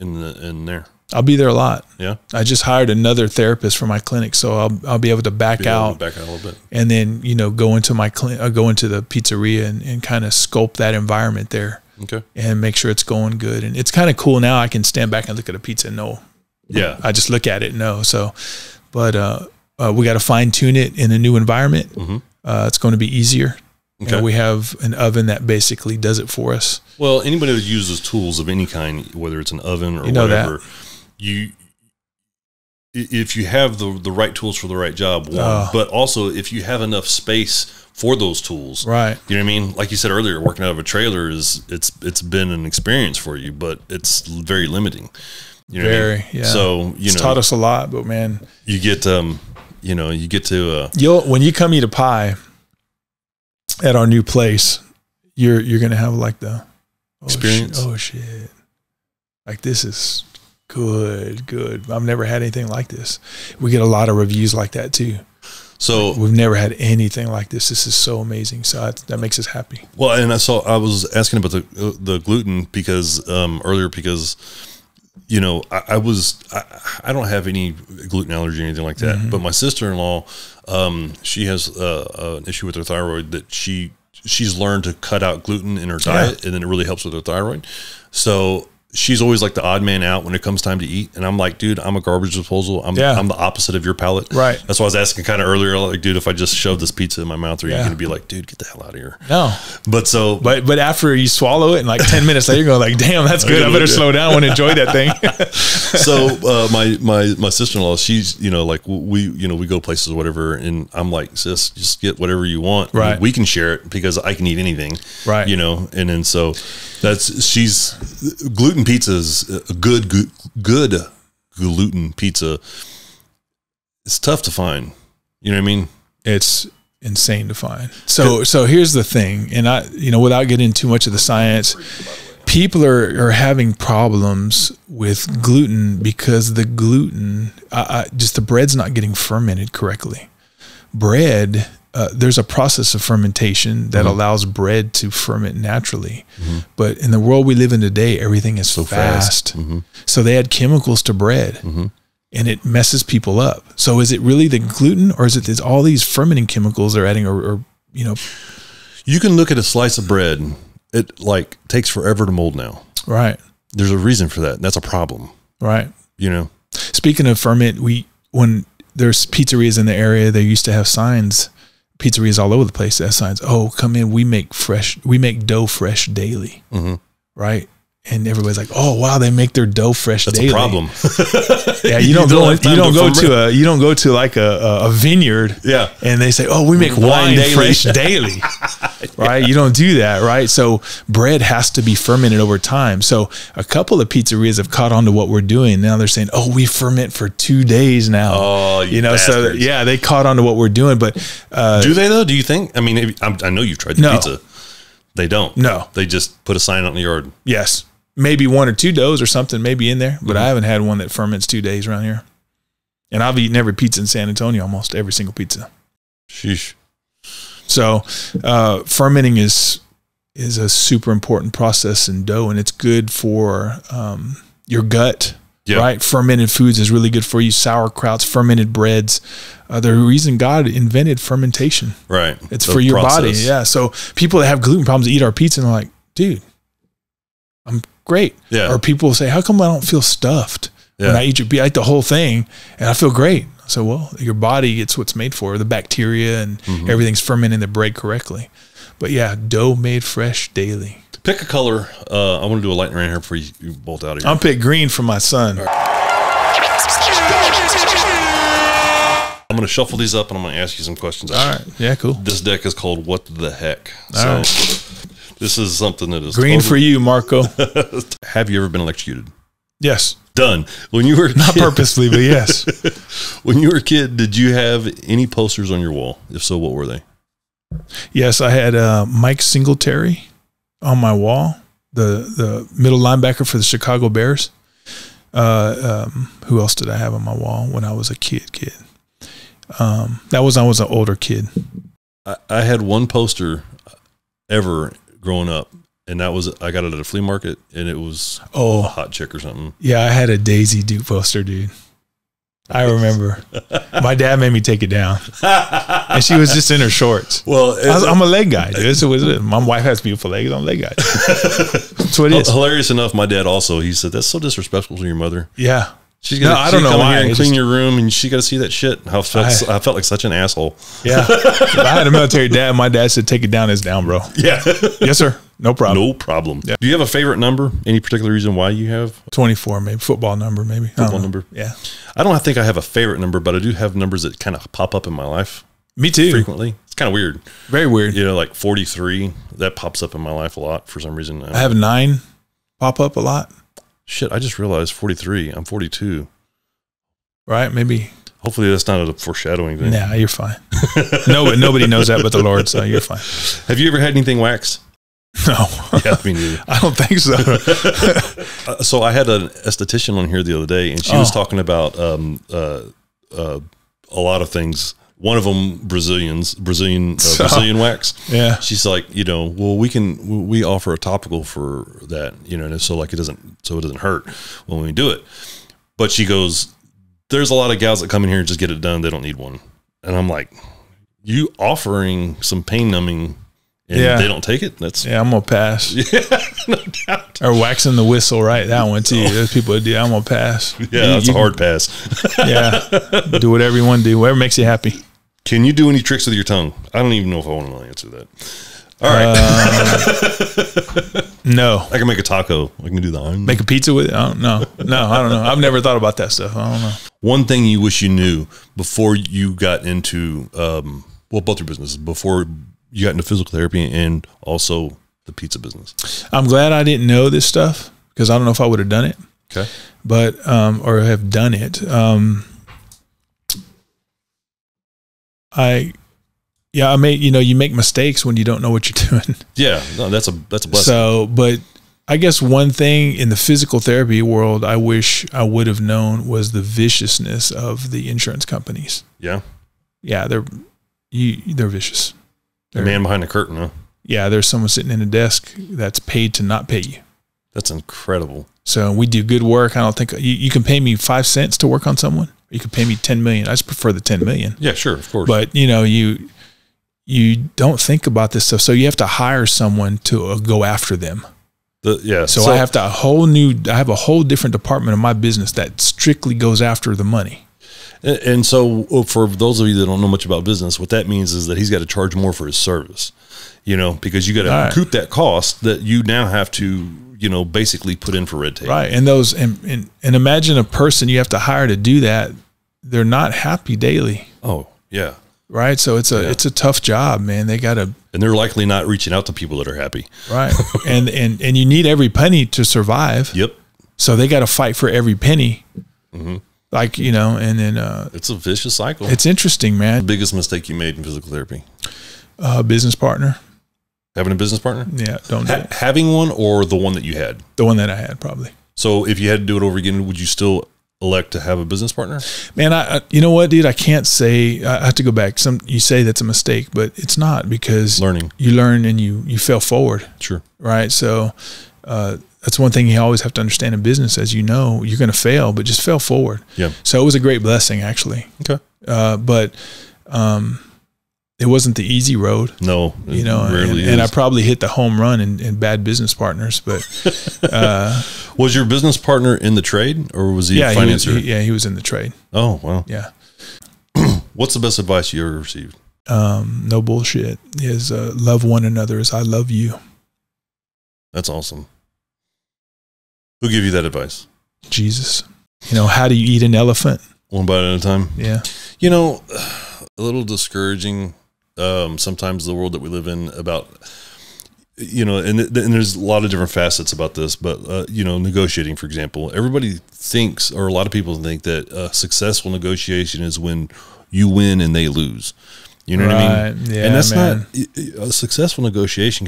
in there? I'll be there a lot. Yeah. I just hired another therapist for my clinic, so I'll be able to back out a little bit, and then go into my go into the pizzeria and kind of sculpt that environment there. Okay. And make sure it's going good. And it's kind of cool now. I can stand back and look at a pizza and know. Yeah. I just look at it and know. So, but we got to fine tune it in a new environment. Mm-hmm. It's going to be easier. Okay. We have an oven that basically does it for us. Well, anybody that uses tools of any kind, whether it's an oven or whatever, if you have the right tools for the right job, but also if you have enough space for those tools, right? You know what I mean? Like you said earlier, working out of a trailer it's been an experience for you, but it's very limiting. You know very, what I mean? Yeah. So it's taught us a lot, but man, you get to when you come eat a pie at our new place, you're gonna have like the experience. Shit! Like this is good. I've never had anything like this. We get a lot of reviews like that too. So we've never had anything like this. This is so amazing. So that makes us happy. Well, and I was asking about the gluten because earlier because I don't have any gluten allergy or anything like that. Mm-hmm. But my sister-in-law, she has an issue with her thyroid that she's learned to cut out gluten in her diet, and then it really helps with her thyroid. So she's always like the odd man out when it comes time to eat. And I'm like, dude, I'm a garbage disposal. I'm the opposite of your palate. Right. That's why I was asking kind of earlier, like, dude, if I just shove this pizza in my mouth, are you going to be like, dude, get the hell out of here? No. But after you swallow it and like 10 minutes later, you're going like, damn, that's good. I better slow down and enjoy that thing. So my sister-in-law, she's, like we go places or whatever. And I'm like, sis, just get whatever you want. Right. We can share it because I can eat anything. Right. And then so she's gluten pizza is a good gluten pizza. It's tough to find. You know what I mean? It's insane to find. So here's the thing, and without getting too much of the science, people are having problems with gluten because the gluten, just the bread's not getting fermented correctly. Bread, there's a process of fermentation that allows bread to ferment naturally. Mm-hmm. But in the world we live in today, everything is so fast. Mm-hmm. So they add chemicals to bread, and it messes people up. So is it really the gluten, or is it all these fermenting chemicals they're adding, or You can look at a slice of bread. It like takes forever to mold now. Right. There's a reason for that. And that's a problem. Right. Speaking of ferment, when there's pizzerias in the area, they used to have signs. Pizzerias all over the place that have signs. Oh, come in. We make dough fresh daily. Mm-hmm. Right. And everybody's like, oh wow, they make their dough fresh daily. That's a problem. Yeah. You don't go to like a vineyard. Yeah. And they say, oh, we make wine fresh daily. Right. You don't do that. Right. So bread has to be fermented over time. So a couple of pizzerias have caught on to what we're doing. Now they're saying, oh, we ferment for 2 days now. Oh, so yeah, they caught on to what we're doing. But do they though? Do you think? I mean, I know you've tried the pizza. They don't. No. They just put a sign out in the yard. Yes. Maybe 1 or 2 doughs or something maybe in there, but I haven't had one that ferments 2 days around here. And I've eaten every pizza in San Antonio, almost every single pizza. Sheesh. So fermenting is a super important process in dough, and it's good for your gut. right? Fermented foods is really good for you. Sauerkrauts, fermented breads. The reason God invented fermentation. Right. It's for your body. Yeah. So people that have gluten problems eat our pizza and they're like, dude, I'm great. Yeah. Or people say, how come I don't feel stuffed when I eat your pizza? I eat the whole thing and I feel great. So, well, your body, it's what's made for, the bacteria and everything's fermenting the bread correctly. But yeah, dough made fresh daily. Pick a color. I want to do a lightning round here before you bolt out of here. I'll pick green for my son. I'm going to shuffle these up and I'm going to ask you some questions. All right. Yeah, cool. This deck is called What the Heck. This is something that is green for you, Marco. Have you ever been electrocuted? Yes. Done. When you were not purposely, but yes. When you were a kid, did you have any posters on your wall? If so, what were they? Yes, I had Mike Singletary on my wall, the middle linebacker for the Chicago Bears. Who else did I have on my wall when I was a kid? That was I was an older kid. I had one poster ever growing up, and that was I got it at a flea market, and it was a hot chick or something. Yeah, I had a Daisy Duke poster, dude. I remember. My dad made me take it down, and she was just in her shorts. Well, I'm a leg guy, dude. That's what it is. My wife has beautiful legs. I'm a leg guy. That's what it is. Hilarious enough, my dad also, he said, that's so disrespectful to your mother. Yeah. She's gonna, I don't know why. Here and clean your room, and she got to see that shit. I felt like such an asshole. Yeah. If I had a military dad, my dad said, take it down, it's down, bro. Yeah. Yes, sir. No problem. No problem. Yeah. Do you have a favorite number? Any particular reason why you have? 24, maybe. Football number, maybe. Football number? Yeah. I don't think I have a favorite number, but I do have numbers that kind of pop up in my life. Me too. Frequently. It's kind of weird. Very weird. You know, like 43, that pops up in my life a lot for some reason. I have 9 pop up a lot. Shit, I just realized 43. I'm 42. Right? Maybe. Hopefully that's not a foreshadowing thing. Nah, you're fine. Nobody knows that but the Lord, so you're fine. Have you ever had anything waxed? No. Yeah, me neither. I don't think so. So I had an esthetician on here the other day, and she was talking about a lot of things. One of them, Brazilian wax. Yeah. She's like, you know, well, we offer a topical for that, you know, and so like it doesn't hurt when we do it. But she goes, there's a lot of gals that come in here and just get it done. They don't need one. And I'm like, you offering some pain numbing and they don't take it? I'm going to pass. Yeah, no doubt. Or waxing the whistle, right? That one too. There's people that do. I'm going to pass. Yeah, that's a hard pass. Yeah. Do whatever you want to do. Whatever makes you happy. Can you do any tricks with your tongue? I don't even know if I want to know the answer to that. All right. No. I can make a taco. I can do that. Make a pizza with it? No, I don't know. I've never thought about that stuff. I don't know. One thing you wish you knew before you got into, both your businesses, before you got into physical therapy and also the pizza business. I'm glad I didn't know this stuff because I don't know if I would have done it. Okay. But, or have done it. You make mistakes when you don't know what you're doing. Yeah, no, that's a blessing. So, but I guess one thing in the physical therapy world I wish I would have known was the viciousness of the insurance companies. Yeah. Yeah, they're vicious. The man behind the curtain, huh? Yeah, there's someone sitting in a desk that's paid to not pay you. That's incredible. So we do good work. I don't think you can pay me 5 cents to work on someone. Or you can pay me 10 million. I just prefer the 10 million. Yeah, sure, of course. But you don't think about this stuff. So you have to hire someone to go after them. So I have I have a whole different department of my business that strictly goes after the money. And so for those of you that don't know much about business, what that means is that he's got to charge more for his service, because you got to recoup that cost that you now have to, basically put in for red tape. Right. And and imagine a person you have to hire to do that. They're not happy daily. Oh yeah. Right. So it's a tough job, man. They got to, and they're likely not reaching out to people that are happy. Right. and you need every penny to survive. Yep. So they got to fight for every penny. Mm-hmm. Like, and then, it's a vicious cycle. It's interesting, man. The biggest mistake you made in physical therapy? Business partner. Having a business partner? Yeah. Don't do it. Having one or the one that you had? The one that I had, probably. So if you had to do it over again, would you still elect to have a business partner? Man, you know what, dude? I can't say, I have to go back. You say that's a mistake, but it's not, because you learn and you fail forward. Sure. Right. So, that's one thing you always have to understand in business. As you know, you're going to fail, but just fail forward. Yeah. So it was a great blessing, actually. Okay. But it wasn't the easy road. No, you know, and I probably hit the home run in bad business partners. But was your business partner in the trade, or was he a financer? He was in the trade. Oh, wow. Yeah. What's the best advice you ever received? No bullshit. Is love one another as I love you. That's awesome. Who gave you that advice? Jesus. You know, how do you eat an elephant? One bite at a time. Yeah. You know, a little discouraging. Sometimes the world that we live in about, you know, and there's a lot of different facets about this, but, you know, negotiating, for example, everybody thinks, or a lot of people think that a successful negotiation is when you win and they lose. You know what I mean? Yeah, and that's not a successful negotiation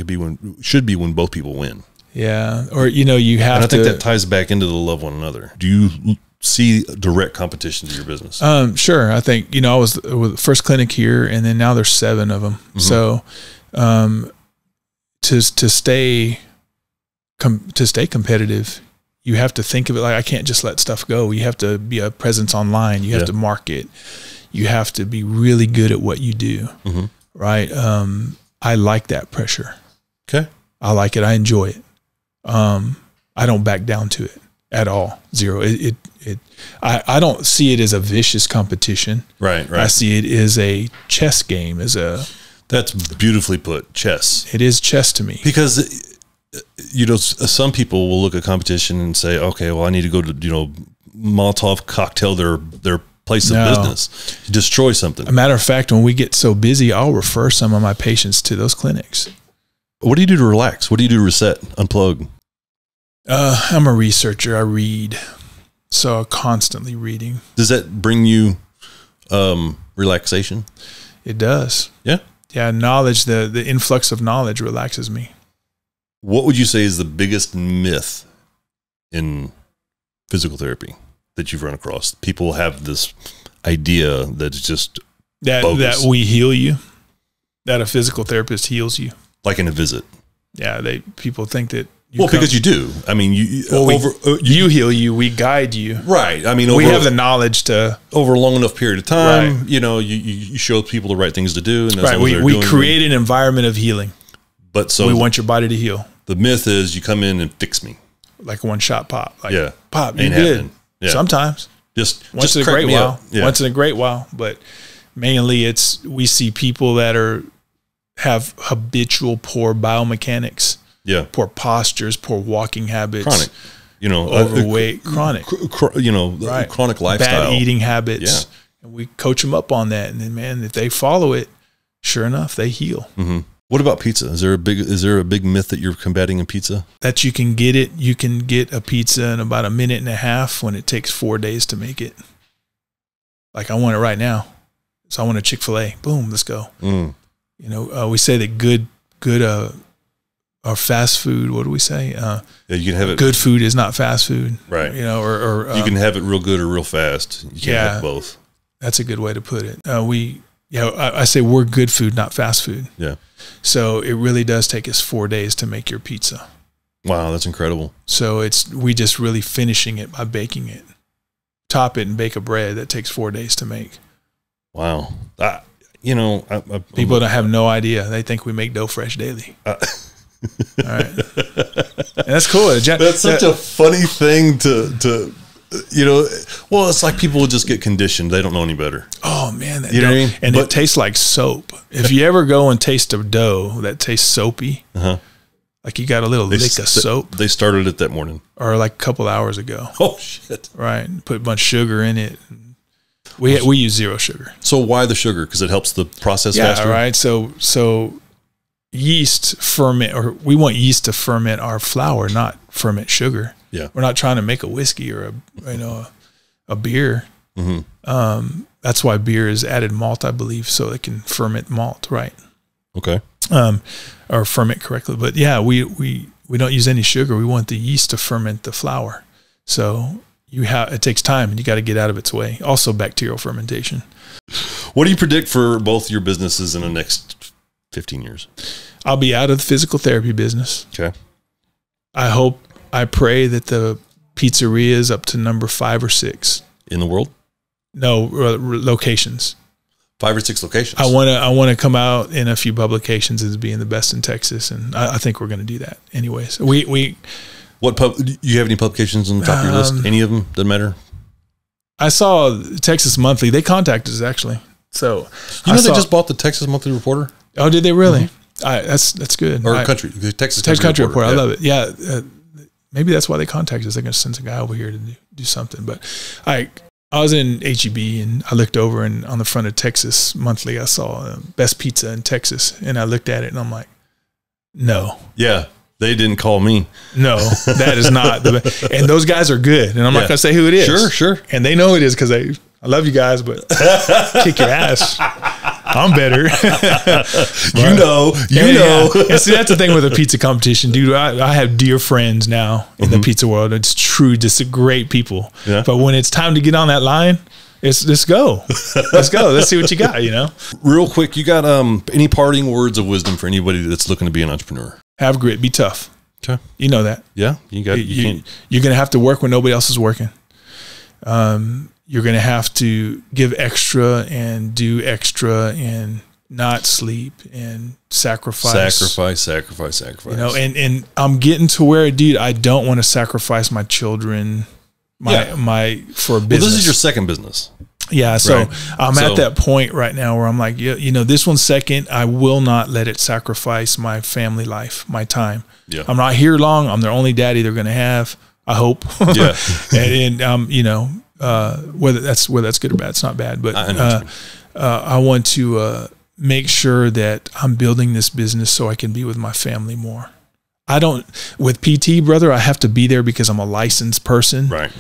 should be when both people win. Yeah. Or, you know, you have and I think that ties back into the love one another. Do you see direct competition to your business? Sure. I think, you know, I was with the first clinic here, and then now there's 7 of them. Mm-hmm. So, to stay competitive, you have to think of it like, I can't just let stuff go. You have to be a presence online. You have to market. You have to be really good at what you do. Mm-hmm. Right. I like that pressure. Okay. I like it. I enjoy it. I don't back down to it at all. Zero. I don't see it as a vicious competition. Right. I see it as a chess game. That's beautifully put. Chess. It is chess to me. Because, you know, some people will look at competition and say, okay, well, I need to go to, you know, Molotov cocktail their place of business, destroy something. A matter of fact, when we get so busy, I'll refer some of my patients to those clinics. What do you do to relax? What do you do to reset, unplug? I'm a researcher. I read. So I'm constantly reading. Does that bring you relaxation? It does. Yeah? Yeah, knowledge, the influx of knowledge relaxes me. What would you say is the biggest myth in physical therapy that you've run across? People have this idea that's just that we heal you, that a physical therapist heals you. Like in a visit. Yeah, people think that because you do. I mean, you heal you, we guide you. Right. I mean, we have the knowledge to over a long enough period of time. Right. You know, you show people the right things to do, and right. We create an environment of healing. But so we want your body to heal. The myth is you come in and fix me, like one shot pop. Like, yeah, pop. You're good. Yeah. Sometimes, just once in a great while. Yeah. Once in a great while, but mainly we see people that have habitual poor biomechanics. Yeah. Poor postures, poor walking habits. Chronic. You know, overweight, chronic. Chronic lifestyle. Bad eating habits. Yeah. And we coach them up on that. And then, man, if they follow it, sure enough, they heal. Mm-hmm. What about pizza? Is there a big myth that you're combating in pizza? That you can get it. You can get a pizza in about a minute and a half when it takes 4 days to make it. Like, I want it right now. So I want a Chick-fil-A. Boom, let's go. Mm. You know, we say that good or fast food. What do we say? Yeah, you can have it. Good food is not fast food, right? You know, or you can have it real good or real fast. You can't have both. That's a good way to put it. I say we're good food, not fast food. Yeah. So it really does take us 4 days to make your pizza. Wow, that's incredible. So we just really finishing it by baking it, top it, and bake a bread that takes 4 days to make. Wow. You know, people don't have no idea. They think we make dough fresh daily. All right. And that's cool. That's such a funny thing to you know. Well, it's like people will just get conditioned. They don't know any better. Oh man, you know what I mean? And it tastes like soap. If you ever go and taste a dough that tastes soapy, like you got a little lick of soap. They started it that morning, or like a couple hours ago. Oh shit! Right. Put a bunch of sugar in it. We use zero sugar. So why the sugar? Because it helps the process faster. Yeah. Right. So yeast ferment, or we want yeast to ferment our flour, not ferment sugar. Yeah. We're not trying to make a whiskey or a beer. Mm-hmm. That's why beer is added malt, I believe, so it can ferment malt, right? Okay. Or ferment correctly. But yeah, we don't use any sugar. We want the yeast to ferment the flour. So it takes time, and you got to get out of its way. Also bacterial fermentation. What do you predict for both your businesses in the next 15 years? I'll be out of the physical therapy business. Okay. I hope I pray that the pizzeria is up to number 5 or 6 in the world. No, locations. 5 or 6 locations. I want to come out in a few publications as being the best in Texas, and I think we're going to do that. Anyways, what do you have any publications on the top of your list? Any of them? Doesn't matter. I saw Texas Monthly. They contacted us actually. So they just bought the Texas Monthly Reporter. Oh, did they really? Mm-hmm. That's good. Or Texas Country Reporter. I love it. Yeah, maybe that's why they contacted us. They're going to send a guy over here to do something. But I was in HEB and I looked over, and on the front of Texas Monthly, I saw best pizza in Texas, and I looked at it and I'm like, no. Yeah. They didn't call me. No, that is not the best. And those guys are good. And I'm not going to say who it is. Sure. And they know it is because I love you guys, but kick your ass. I'm better. you know. And see, that's the thing with a pizza competition, dude. I have dear friends now in the pizza world. It's true, just great people. Yeah. But when it's time to get on that line, let's go. Let's go. Let's see what you got, Real quick, you got any parting words of wisdom for anybody that's looking to be an entrepreneur? Have grit. Be tough. Okay. You know that. Yeah. You're going to have to work when nobody else is working. You're going to have to give extra and do extra and not sleep and sacrifice. Sacrifice. And I'm getting to where, dude, I don't want to sacrifice my children, for a business. Well, this is your second business. Yeah, so I'm at that point right now where I'm like, this one's second. I will not let it sacrifice my family life, my time. Yeah. I'm not here long. I'm their only daddy they're going to have, I hope. Yeah. Whether that's good or bad, it's not bad. But I want to make sure that I'm building this business so I can be with my family more. With PT, brother, I have to be there because I'm a licensed person. Right.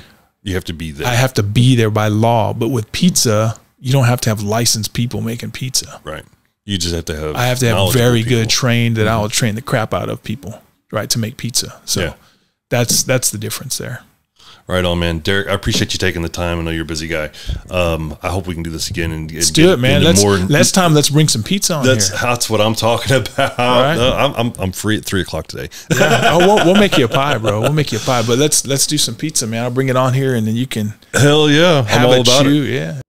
You have to be there. I have to be there by law. But with pizza, you don't have to have licensed people making pizza. Right. You just have to have. I have to have very good trained that I'll train the crap out of people, right, to make pizza. So that's the difference there. Right on, man. Derek, I appreciate you taking the time. I know you're a busy guy. I hope we can do this again. And let's do it, man. Let's bring some pizza on here. That's what I'm talking about. Right. I'm free at 3:00 today. Yeah. We'll make you a pie, bro. We'll make you a pie. But let's do some pizza, man. I'll bring it on here, and then you can. Hell yeah. I'm all about it. Yeah.